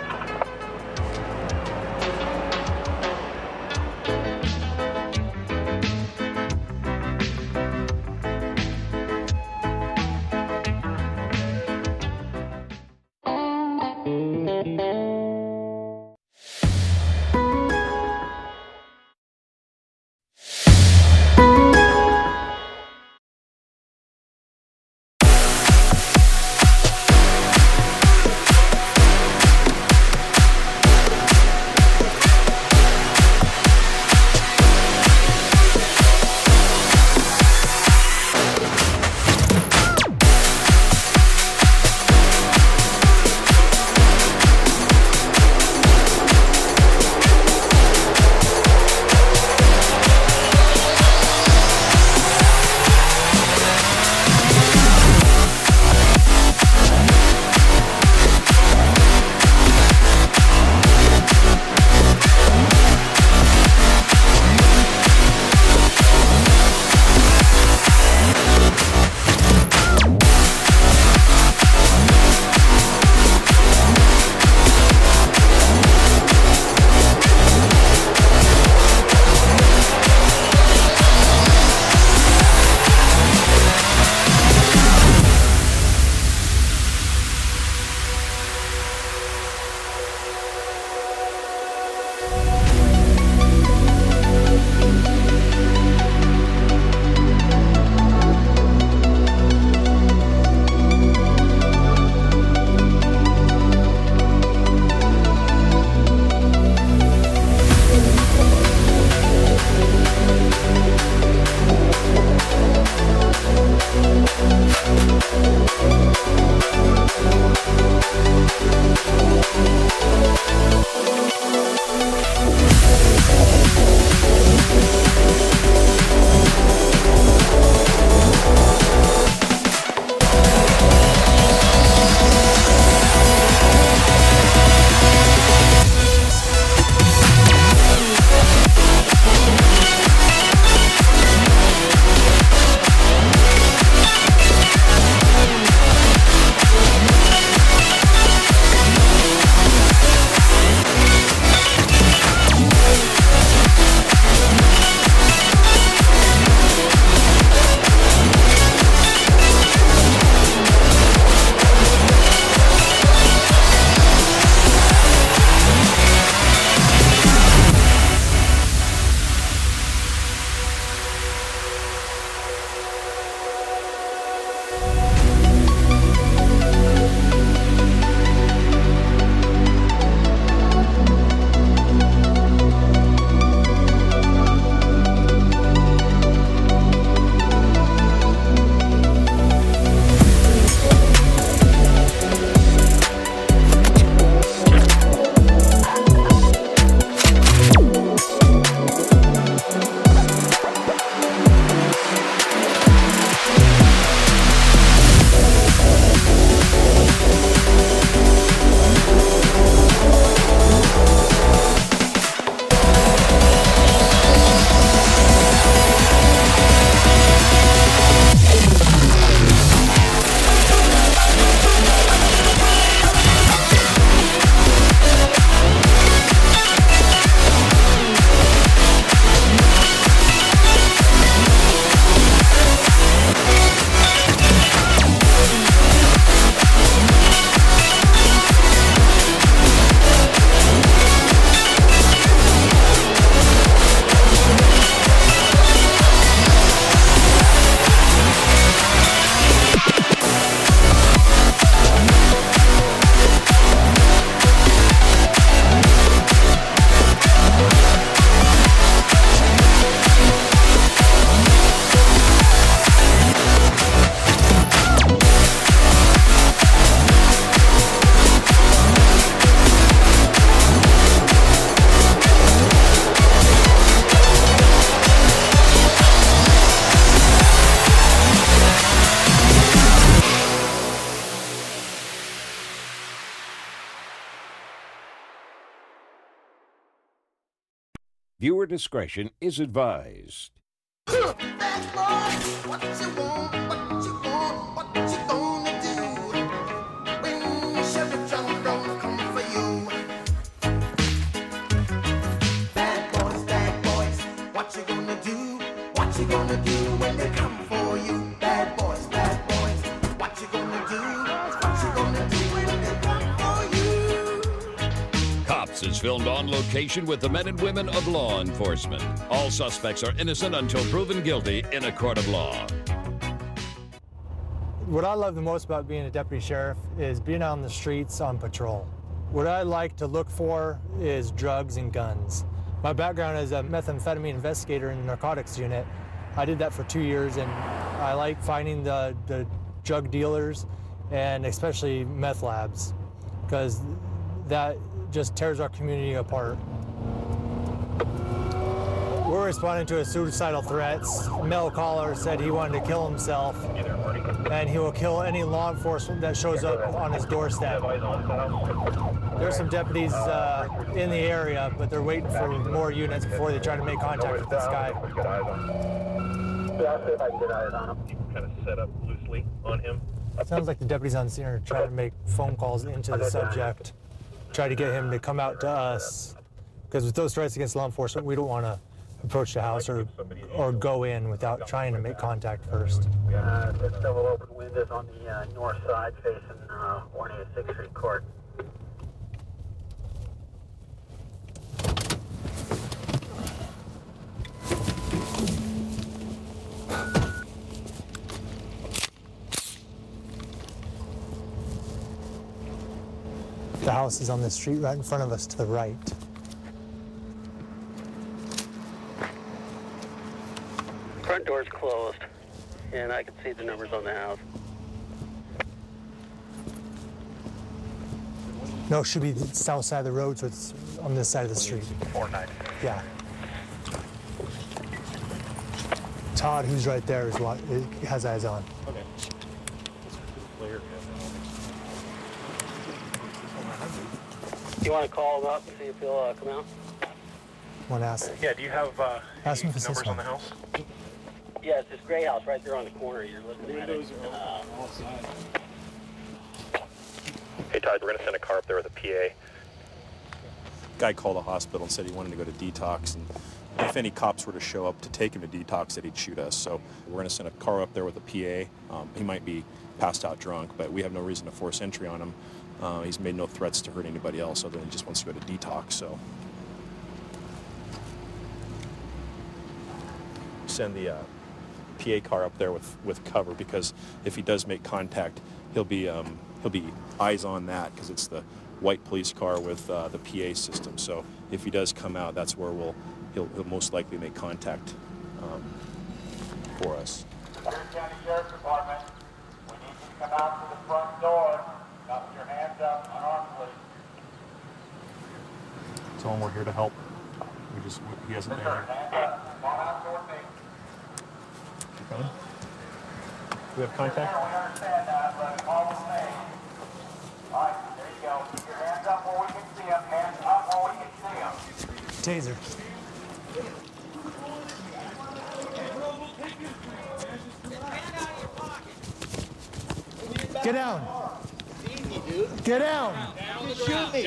A: Viewer discretion is advised.
B: Bad boys, what you want, what you want, what you gonna do when Chevy John don't come for you? Bad boys, what you gonna do? What you gonna do when they come for you? Bad boys, what you gonna do? What you gonna do when they come for you?
A: Cops is filmed on location with the men and women of law enforcement. All suspects are innocent until proven guilty in a court of law.
E: What I love the most about being a deputy sheriff is being out on the streets on patrol. What I like to look for is drugs and guns. My background is a methamphetamine investigator in the narcotics unit. I did that for 2 years, and I like finding the drug dealers and especially meth labs, because that just tears our community apart. We're responding to a suicidal threats. A male caller said he wanted to kill himself, and he will kill any law enforcement that shows up on his doorstep. There's some deputies in the area, but they're waiting for more units before they try to make contact with this guy.
C: I'll see if I can get eyes on him. You can kind of set up loosely on him.
E: Sounds like the deputies on scene are trying to make phone calls into the subject, try to get him to come out to us. Because with those threats against law enforcement, we don't want to approach the house or go in without trying to make contact first.
C: It's double open windows on the north side facing 186th Street Court.
E: The house is on the street right in front of us to the right.
H: Front door's closed, and I can see the numbers on the house.
E: No, it should be the south side of the road, so it's on this side of the street.
C: 490.
E: Yeah. Todd, who's right there, is what has eyes on.
C: Okay.
H: You want to call him up and see if he'll come out?
E: Want to ask?
C: Yeah, do you have
E: ask him if it's
C: numbers
E: this
C: on
E: one.
C: the house?
H: Yeah, it's this gray house right there on the corner. You're looking at it.
C: Hey, Todd, we're going to send a car up there with a PA.
W: Guy called the hospital and said he wanted to go to detox, and if any cops were to show up to take him to detox, that he'd shoot us. So we're going to send a car up there with a PA. He might be passed out drunk, but we have no reason to force entry on him. He's made no threats to hurt anybody else other than he just wants to go to detox. So send the PA car up there with cover, because if he does make contact, he'll be eyes on that, because it's the white police car with the PA system. So if he does come out, that's where he'll most likely make contact for us.
C: County Sheriff's Department, we need you to come out to the front door. Got your hands up, unarmed, please.
W: Tell him we're here to help. He hasn't been here. You coming? Do we have contact?
C: We understand that, but call the name. All right, there you go. Keep your hands up where we can see them. Hands up where we can see them.
E: Taser. Get down. Get down.
B: Shoot me.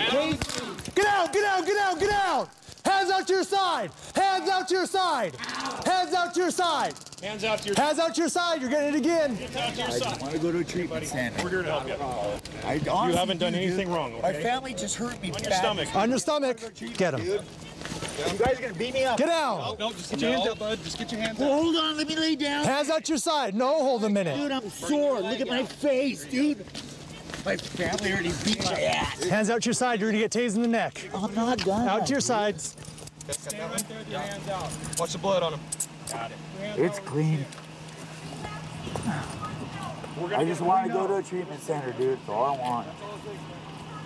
E: Get out, get out, get out, get out. Hands out to your side. Hands out to your side. Hands out to your side.
C: Hands out to your
E: Hands out to your side. You're getting it again.
B: I want to go to a treatment center.
W: We're here to help you.
B: You
W: haven't done anything wrong, okay?
B: My family just hurt me.
W: On your stomach.
E: On your stomach. Get him.
B: You guys are going to beat me up.
E: Get down.
C: No, just get your hands up, bud. Just get your hands up.
B: Well, hold on. Let me lay down.
E: Hands out to your side. No, hold a minute.
B: Dude, I'm sore. Look at my face, dude. My family already beat my ass.
E: Hands out to your side. You're going to get tased in the neck.
B: I'm not done.
E: Out to your sides.
C: Stand right there with your hands out. Watch the blood on him. Got it.
B: It's clean. I just want to go to a treatment center, dude. That's all I want.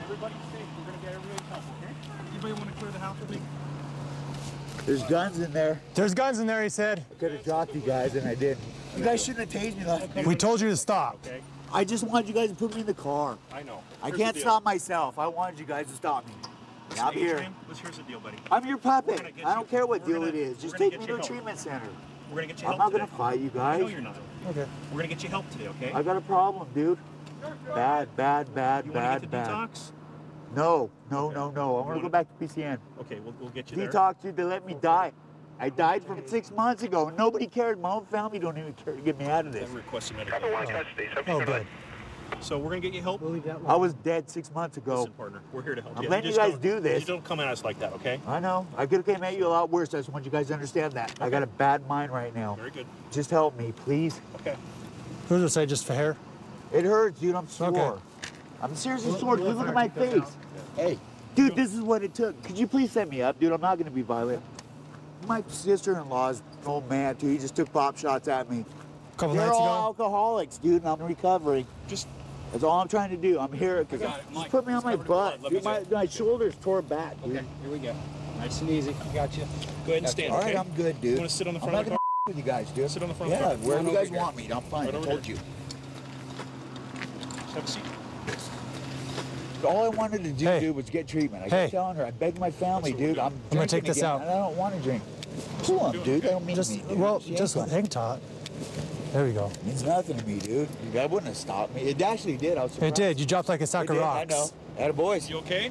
C: Everybody's safe. We're going to get everybody touched, okay? Anybody want to clear the house with me?
B: There's guns in there.
E: There's guns in there, he said.
B: I could have dropped you guys, and I didn't. You guys shouldn't have tased me last night.
E: We told you to stop.
C: Okay.
B: I just wanted you guys to put me in the car.
C: I know.
B: I can't stop myself. I wanted you guys to stop me.
I: Yeah, I'm here.
W: Here's the deal, buddy.
I: I'm your puppet. I don't care what deal it is. Just take me to a treatment center.
W: We're gonna get you
I: I'm
W: help
I: not gonna fight you guys.
W: No, you're not.
E: Okay.
W: We're gonna get you help today, okay?
I: I got a problem, dude. Bad.
W: You wanna get the detox?
I: No. I want to go back to PCN.
W: Okay, we'll get you there.
I: Detox, dude. They let me die. I died from 6 months ago. Nobody cared. My own family don't even care to get me out of this.
W: Request medical.
I: Oh, good.
W: So we're gonna get you help.
I: I was dead 6 months ago.
W: Listen, partner, we're here to help
I: I'm
W: you.
I: letting you guys do this.
W: You don't come at us like that, okay?
I: I know. I could have came at you a lot worse. I just want you guys to understand that. I got a bad mind right now.
W: Very good.
I: Just help me, please.
W: Okay.
E: Who does it say, just for hair?
I: It hurts, dude. I'm sore.
E: Okay.
I: I'm seriously sore. Dude, look at my face. Hey, dude, this is what it took. Could you please set me up, dude? I'm not going to be violent. My sister-in-law's an old man, too. He just took pop shots at me.
E: Couple
I: They're
E: nights
I: all
E: ago?
I: alcoholics, dude, and I'm recovering. That's all I'm trying to do. I'm here because just put me on my butt. Dude, my shoulders tore back, dude.
W: Okay, here we go. Nice and easy. Got you. Go ahead and stand,
I: All
W: okay?
I: right, I'm good, dude.
W: You want to sit on the front
I: I'm
W: of the
I: not
W: car?
I: gonna with you guys, dude.
W: Sit on the front of the
I: Yeah,
W: car.
I: wherever you guys
W: Right
I: want me. I'm fine.
W: Right
I: I
W: over
I: told
W: there.
I: you.
W: Have a seat.
I: All I wanted to do, dude, was get treatment. I kept telling her, I begged my family, dude. I'm
E: gonna take this
I: again,
E: out.
I: And I don't want to drink. Cool, dude. I don't mean me, dude.
E: Well,
I: She
E: just
I: ain't
E: hang taut. There we go.
I: It means nothing to me, dude. That wouldn't have stopped me. It actually did. I was surprised.
E: It did. You dropped like a sack
I: It
E: of
I: did,
E: rocks.
I: I know. Atta boys.
W: You okay?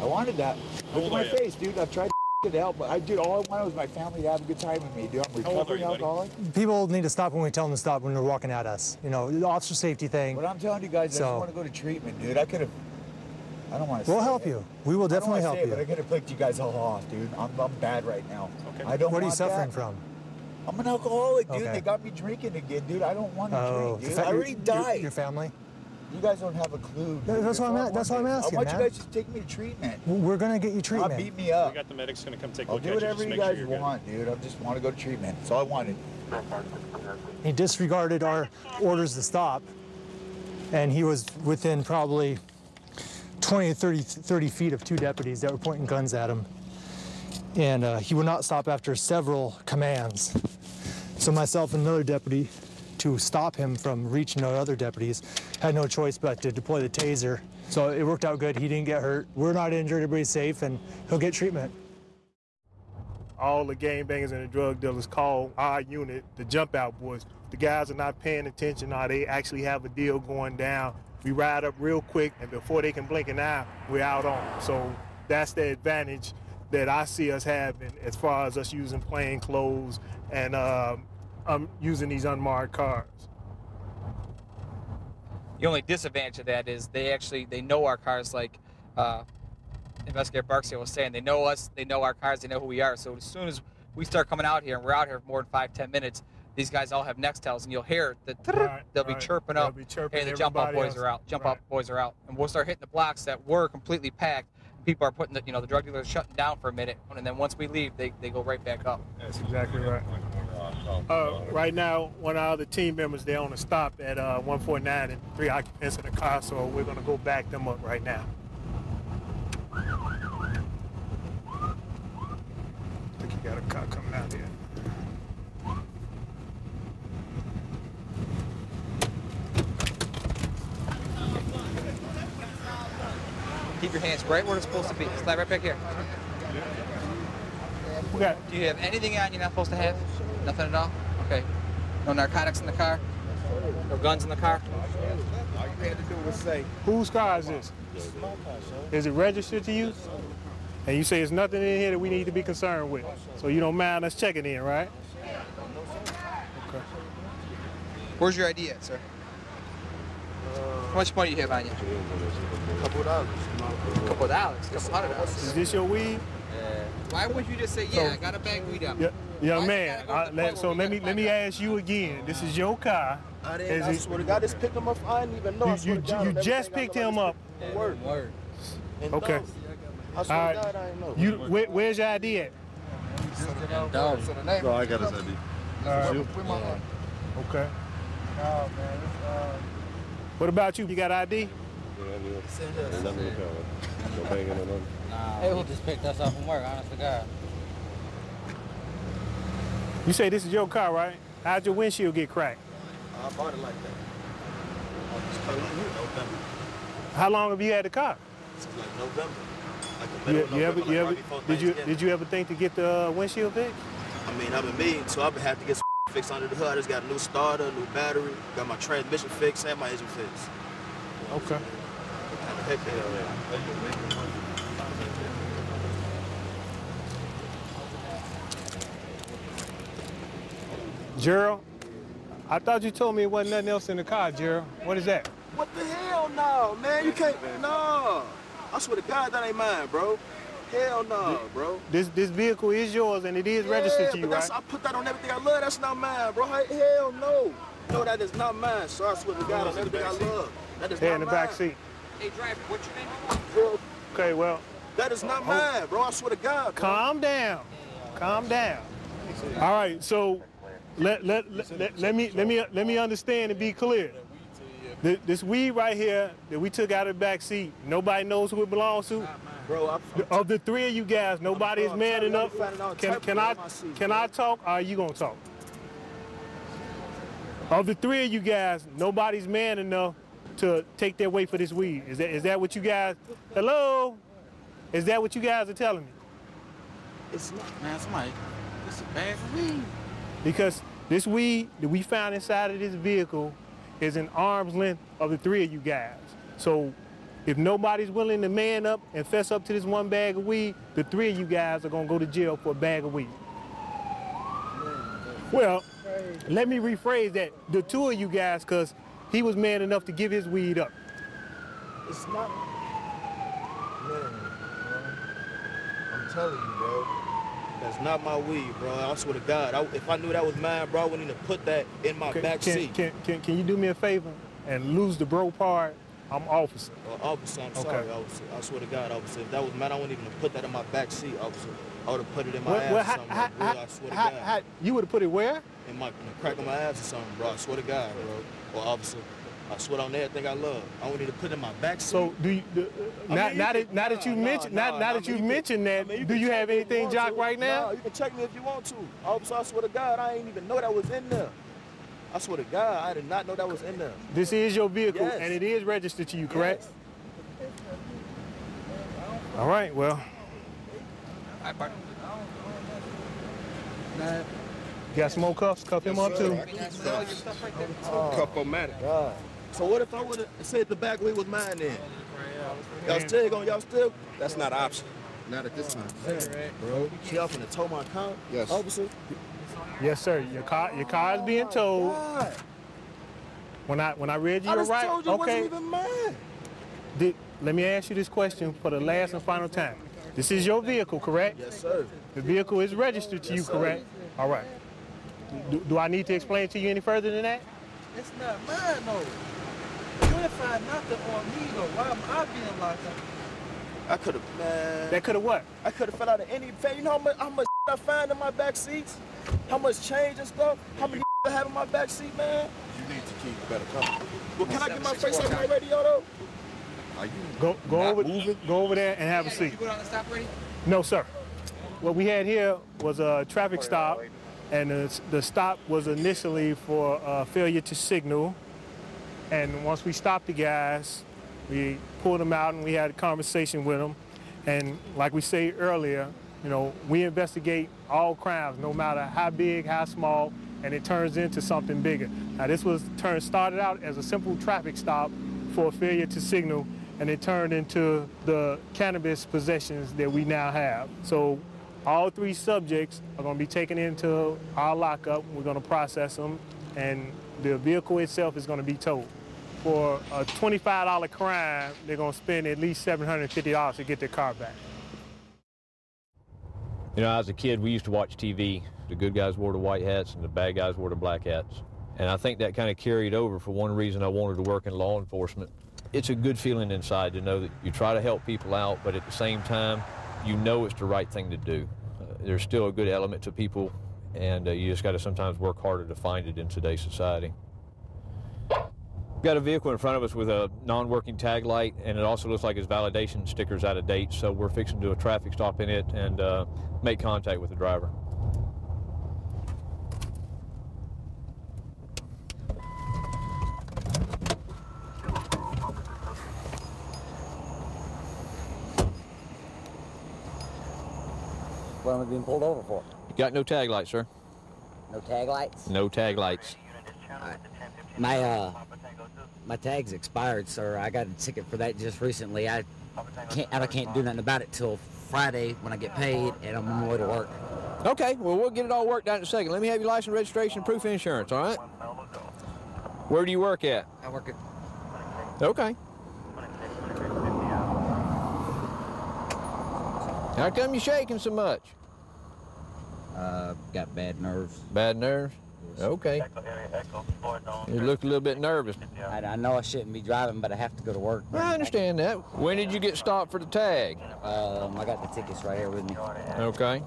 I: I wanted that. Look
W: old
I: at my
W: are you?
I: face, dude. I've tried to help, but all I wanted was my family to have a good time with me, dude. I'm
W: How old are
I: recovering
W: you, buddy?
I: alcoholic.
E: People need to stop when we tell them to stop when they're walking at us. You know, the officer safety thing.
I: But I'm telling you guys, I
E: So-
I: just want to go to treatment, dude. I could have. I don't want to.
E: We'll
I: say
E: help
I: it.
E: you. We will definitely
I: I don't
E: help
I: wanna say
E: you.
I: it, but I could have picked you guys all off, dude. I'm bad right now.
W: Okay.
I: I don't
E: What are you
I: want
E: suffering
I: that.
E: from?
I: I'm an alcoholic, dude.
E: Okay.
I: They got me drinking again, dude. I don't want to
E: Oh,
I: drink, dude. I already died.
E: Your family?
I: You guys don't have a clue. Dude.
E: That's what I'm asking,
I: I want
E: man.
I: you guys to take me to treatment.
E: We're gonna get you
I: Not
E: treatment.
I: beat me up.
W: We got the medics gonna come take a
I: I'll
W: look
I: do
W: at you.
I: whatever
W: Just
I: you
W: make sure
I: guys
W: you're good.
I: want, dude. I just want to go to treatment. That's all I wanted.
E: He disregarded our orders to stop, and he was within probably 20 to 30 feet of two deputies that were pointing guns at him. And he would not stop after several commands. So myself and another deputy, to stop him from reaching the other deputies, had no choice but to deploy the taser. So it worked out good. He didn't get hurt. We're not injured. Everybody's safe, and he'll get treatment.
J: All the gangbangers and the drug dealers call our unit the jump out boys. The guys are not paying attention, or they actually have a deal going down. We ride up real quick, and before they can blink an eye, we're out on. So that's the advantage that I see us having as far as us using plain clothes and using these unmarked cars.
K: The only disadvantage of that is they know our cars, like Investigator Barksdale was saying. They know us, they know our cars, they know who we are. So as soon as we start coming out here, and we're out here for more than 5-10 minutes, these guys all have Nextels, and you'll hear that they'll be chirping up. Hey, the jump out boys are out. Jump out boys are out, and we'll start hitting the blocks that were completely packed. People are putting the drug dealers shutting down for a minute, and then once we leave, they go right back up.
J: That's exactly right. Right now, one of our other team members, they're on a stop at 149 and 3 occupants in the car, so we're going to go back them up right now. I think you got a car coming out here.
K: Keep your hands right where it's supposed to be. Slide right back here.
J: Okay.
K: Do you have anything on you're not supposed to have? Nothing at all? Okay. No narcotics in the car? No guns in the car?
J: All you had to do was say, whose car is this? Is it registered to you? And you say there's nothing in here that we need to be concerned with. So you don't mind us checking in, right? Okay.
K: Where's your ID at, sir? How much money do you have on you?
J: Couple dollars.
K: Couple dollars? $200.
J: Is this your weed?
K: Why would you just say, yeah, I got a bag of weed up?
J: Young man, let me ask you again. This is your car.
X: I swear to God, just picked him up. I didn't even know.
J: You just picked him up.
X: Word.
J: Okay.
X: I swear
J: All
X: to God, I
J: right.
X: didn't know.
J: Where's your ID at?
X: No,
J: I got his ID. Okay. What about you? You got ID?
Y: Hey, who just picked us up from work, honest to God.
J: You say this is your car, right? How'd your windshield get cracked?
X: I bought it like that.
J: How long have you had the car?
X: Since like November.
J: Did you ever think to get the windshield fixed?
X: I mean, I've been meaning to. I've been having to get some fixed under the hood. I just got a new starter, new battery, got my transmission fixed, and my engine fixed.
J: Okay.
X: Heck hell yeah.
J: Gerald, I thought you told me it wasn't nothing else in the car, Gerald. What is that?
X: What the hell no, man? You can't, no. I swear to God, that ain't mine, bro. Hell no, bro.
J: This vehicle is yours and it is registered to you, right?
X: I put that on everything I love. That's not mine, bro. Hell no. No, that is not mine. So I swear to God, on everything I love. That is not mine.
J: In the back seat.
U: Hey, driver, what's your name?
X: Bro,
J: okay, well.
X: That is not mine, bro. I swear to God, bro.
J: Calm down. Calm down. All right, so let me understand and be clear. This weed right here that we took out of the back seat, nobody knows who it belongs to.
X: Bro,
J: of the three of you guys, nobody is man enough. Can I talk, or are you gonna talk? Of the three of you guys, nobody's man enough to take their weight for this weed. Is that what you guys? Hello? Is that what you guys are telling me?
X: It's not,
Y: man. Somebody, it's a bag of weed.
J: Because this weed that we found inside of this vehicle is an arm's length of the three of you guys. So if nobody's willing to man up and fess up to this one bag of weed, the three of you guys are gonna go to jail for a bag of weed. Well, let me rephrase that. The two of you guys, because he was man enough to give his weed up.
X: It's not. Man, I'm telling you, bro. That's not my weed, bro. I swear to God. If I knew that was mine, bro, I wouldn't even put that in my back seat.
J: Can you do me a favor and lose the bro part? I'm officer.
X: Officer, I'm sorry, officer. I swear to God, officer. If that was mine, I wouldn't even put that in my back seat, officer. I would have put it in my ass or something, bro. I swear to God.
J: You would have put it where?
X: In the crack of my ass or something, bro. I swear to God, bro. Or officer. I swear on everything I love. I wouldn't even put it in my back seat.
J: So do you? Now that you mentioned that, do you have anything, Jock, right now?
X: No, you can check me if you want to. Officer, I swear to God, I ain't even know that was in there. I swear to God, I did not know that was in there.
J: This is your vehicle, and it is registered to you, correct?
X: Yes.
J: All right, well. You got some more cuffs? Cuff him up, too.
X: Cuff-o-matic. God. So what if I would have said the back wheel was mine then? Y'all still? That's not an option. Not at this time. Bro, y'all finna tow my car? Yes. Officer?
J: Yes, sir. Your car is being towed.
X: God.
J: When I read you,
X: I just
J: right.
X: told you
J: okay.
X: It wasn't even mine.
J: Let me ask you this question for the last and final time. This is your vehicle, correct?
X: Yes, sir.
J: The vehicle is registered to you, correct? All right. Do I need to explain to you any further than that?
Y: It's not mine, though. You didn't find nothing on me, though. Why am I being locked up?
X: I could have, man.
J: That could have what?
X: I could have fell out of any. You know how much I find in my back seats? How much change and stuff? How many I have in my back seat, man? You need to keep better company. Well, can I get my face on my radio, though?
J: Are you go over there and have a seat.
U: You go down the stop ready?
J: No, sir. What we had here was a traffic stop, and the stop was initially for failure to signal. And once we stopped the guys, we pulled them out and we had a conversation with them. And like we said earlier, you know, we investigate all crimes, no matter how big, how small, and it turns into something bigger. Now this started out as a simple traffic stop for failure to signal, and it turned into the cannabis possessions that we now have. So all three subjects are going to be taken into our lockup. We're going to process them, and the vehicle itself is going to be towed. For a $25 crime, they're going to spend at least $750 to get their car back.
F: You know, as a kid, we used to watch TV. The good guys wore the white hats and the bad guys wore the black hats. And I think that kind of carried over for one reason I wanted to work in law enforcement. It's a good feeling inside to know that you try to help people out, but at the same time, you know it's the right thing to do. There's still a good element to people, and you just got to sometimes work harder to find it in today's society. We've got a vehicle in front of us with a non-working tag light, and it also looks like its validation sticker's out of date, so we're fixing to do a traffic stop in it and make contact with the driver.
G: What am I being pulled over for?
F: You got no tag lights, sir.
G: No tag lights?
F: No tag lights.
G: My tag's expired, sir. I got a ticket for that just recently. I can't do nothing about it till Friday when I get paid, and I'm on my way to work.
F: Okay, well, we'll get it all worked out in a second. Let me have your license, registration, proof of insurance, all right? Where do you work at?
G: I work at...
F: Okay. How come you shaking so much?
G: Got bad nerves.
F: Bad nerves? Okay. You look a little bit nervous.
G: I know I shouldn't be driving, but I have to go to work.
F: I understand that. When did you get stopped for the tag?
G: I got the tickets right here with me.
F: Okay.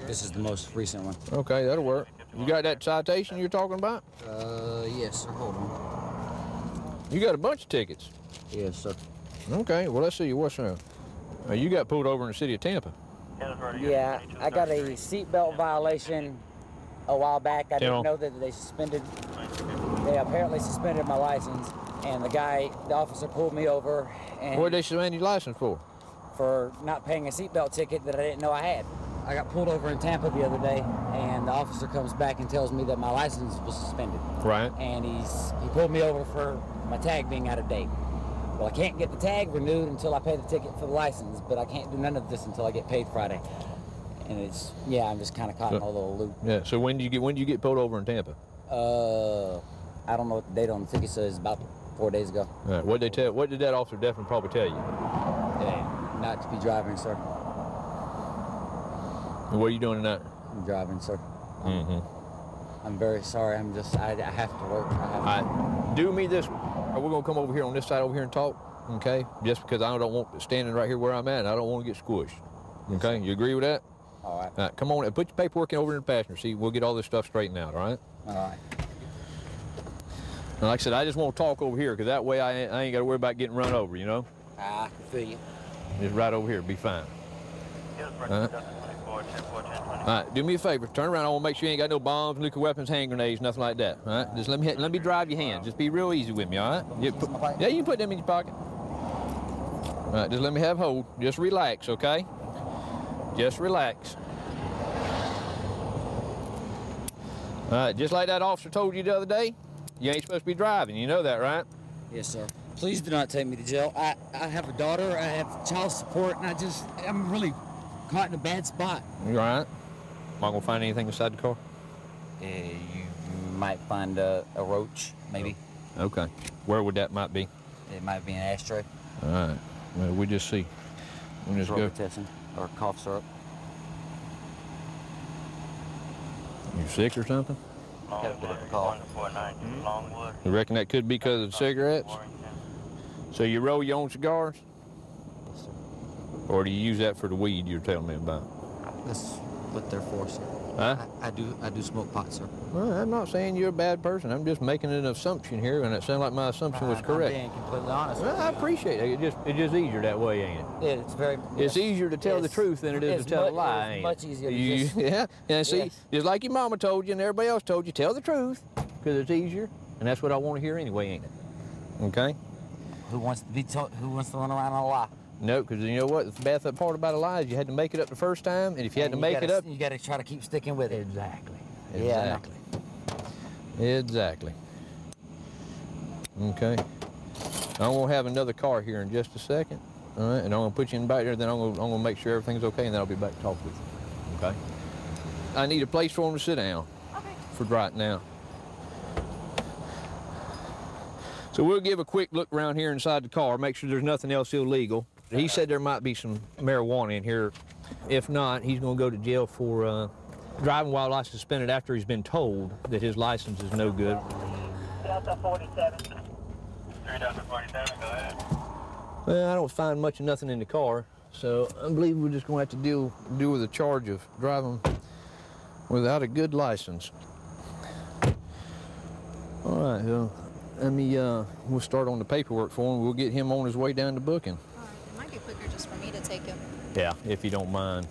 G: This is the most recent one.
F: Okay, that'll work. You got that citation you're talking about?
G: Yes, sir. Hold on.
F: You got a bunch of tickets?
G: Yes, sir.
F: Okay, well, let's see. What's you got pulled over in the city of Tampa.
G: Yeah, I got a seatbelt violation a while back. I didn't know that they apparently suspended my license, and the officer pulled me over. And
F: what did they suspend your license for?
G: For not paying a seatbelt ticket that I didn't know I had. I got pulled over in Tampa the other day, and the officer comes back and tells me that my license was suspended.
F: Right.
G: And he pulled me over for my tag being out of date. Well, I can't get the tag renewed until I pay the ticket for the license, but I can't do none of this until I get paid Friday. And I'm just kind of caught in a little loop.
F: Yeah. So when did you get pulled over in Tampa?
G: I don't know what the date on the ticket says. About 4 days ago.
F: All right. What did that officer definitely probably tell you?
G: Not to be driving, sir.
F: And what are you doing tonight?
G: I'm driving, sir.
F: Mm-hmm.
G: I'm very sorry. I have to work.
F: All right. Do me this. We're going to come over here on this side over here and talk, okay? Just because I don't want standing right here where I'm at, I don't want to get squished. Okay? You agree with that?
G: All right.
F: All right, come on and put your paperwork over in the passenger seat. We'll get all this stuff straightened out, all right?
G: All right.
F: And like I said, I just want to talk over here because that way I ain't got to worry about getting run over, you know?
G: I can feel you.
F: Just right over here, be fine. All right? All right, do me a favor. Turn around. I want to make sure you ain't got no bombs, nuclear weapons, hand grenades, nothing like that. All right? Just let me drive your hand. Just be real easy with me, all right? You can put them in your pocket. All right, just let me have hold. Just relax, okay? Just relax. All right, just like that officer told you the other day, you ain't supposed to be driving. You know that, right?
G: Yes, sir. Please do not take me to jail. I have a daughter. I have child support, and I'm really caught in a bad spot.
F: You all right? Am I going to find anything inside the car?
G: You might find a roach, maybe.
F: Okay. Where would that might be?
G: It might be an ashtray.
F: All right. Well, we just see. We'll just go.
G: Testing or cough syrup.
F: You sick or something?
C: Longwood.
F: You reckon that could be because of the cigarettes? So you roll your own cigars?
G: Yes, sir.
F: Or do you use that for the weed you're telling me about?
G: That's what they're for, sir.
F: Huh?
G: I do smoke pot, sir.
F: Well, I'm not saying you're a bad person. I'm just making an assumption here, and it sounded like my assumption was correct.
G: I'm being completely honest.
F: Well, I appreciate it. It's just easier that way, ain't it?
G: It's very.
F: It's easier to tell the truth than it is to tell a lie, ain't it?
G: Much easier. To just,
F: yeah. And see,
G: yes.
F: Just like your mama told you and everybody else told you, tell the truth because it's easier, and that's what I want to hear anyway, ain't it? Okay.
G: Who wants to run around on a lie?
F: No, because you know what? The bad part about a lie is you had to make it up the first time, and if you had to make it up,
G: you got to try to keep sticking with it.
F: Exactly.
G: Yeah.
F: Exactly. Okay. I'm gonna have another car here in just a second. All right, and I'm gonna put you in back there. Then I'm gonna make sure everything's okay, and then I'll be back to talk with you. Okay. I need a place for him to sit down. Okay. For right now. So we'll give a quick look around here inside the car, make sure there's nothing else illegal. He said there might be some marijuana in here. If not, he's going to go to jail for driving while license suspended after he's been told that his license is no good.
C: Delta 47. 3 Delta 47, go ahead.
F: Well, I don't find much of nothing in the car, so I believe we're just going to have to deal with the charge of driving without a good license. All right, well, we'll start on the paperwork for him. We'll get him on his way down to booking.
L: All right, it might be quicker just for me to take him.
F: Yeah, if you don't mind.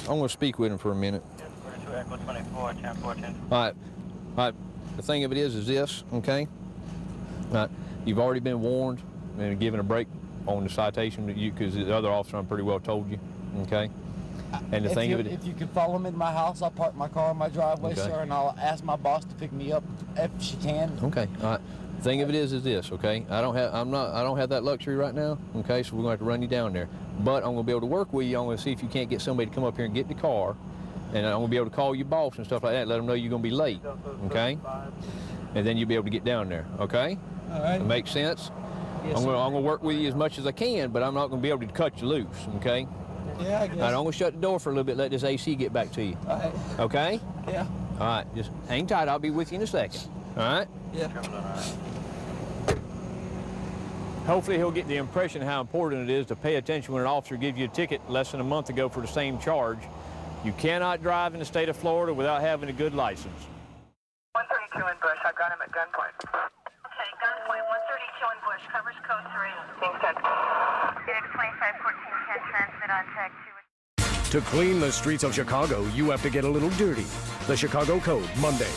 F: I'm going to speak with him for a minute.
C: All
F: right. The thing of it is this, okay? All right. You've already been warned and given a break on the citation, because the other officer I'm pretty well told you, okay? And the thing of it,
D: if you can follow me to my house, I'll park my car in my driveway,
F: Okay.
D: sir, and I'll ask my boss to pick me up if she can.
F: okay, all right. The thing of it is this, okay? I don't have that luxury right now, okay? So we're gonna have to run you down there. But I'm gonna be able to work with you. I'm gonna see if you can't get somebody to come up here and get in the car, and I'm gonna be able to call your boss and stuff like that. Let them know you're gonna be late, okay? And then you'll be able to get down there, okay?
D: All right.
F: That makes sense?
D: Yes,
F: I'm
D: sir.
F: gonna work with you as much as I can, but I'm not gonna be able to cut you loose, okay?
D: Yeah, I guess.
F: All right, I'm gonna shut the door for a little bit, let this AC get back to you.
D: All right.
F: Okay?
D: Yeah.
F: All right, just hang tight. I'll be with you in a second. All right?
D: Yeah.
F: Hopefully he'll get the impression how important it is to pay attention when an officer gives you a ticket less than a month ago for the same charge. You cannot drive in the state of Florida without having a good license.
O: 132 in Bush. I've got him at gunpoint. Okay, gunpoint 132 in Bush. Covers code 3. Being sent.
M: Phoenix 2514 can transmit on tag 2.
N: To clean the streets of Chicago, you have to get a little dirty. The Chicago Code, Monday.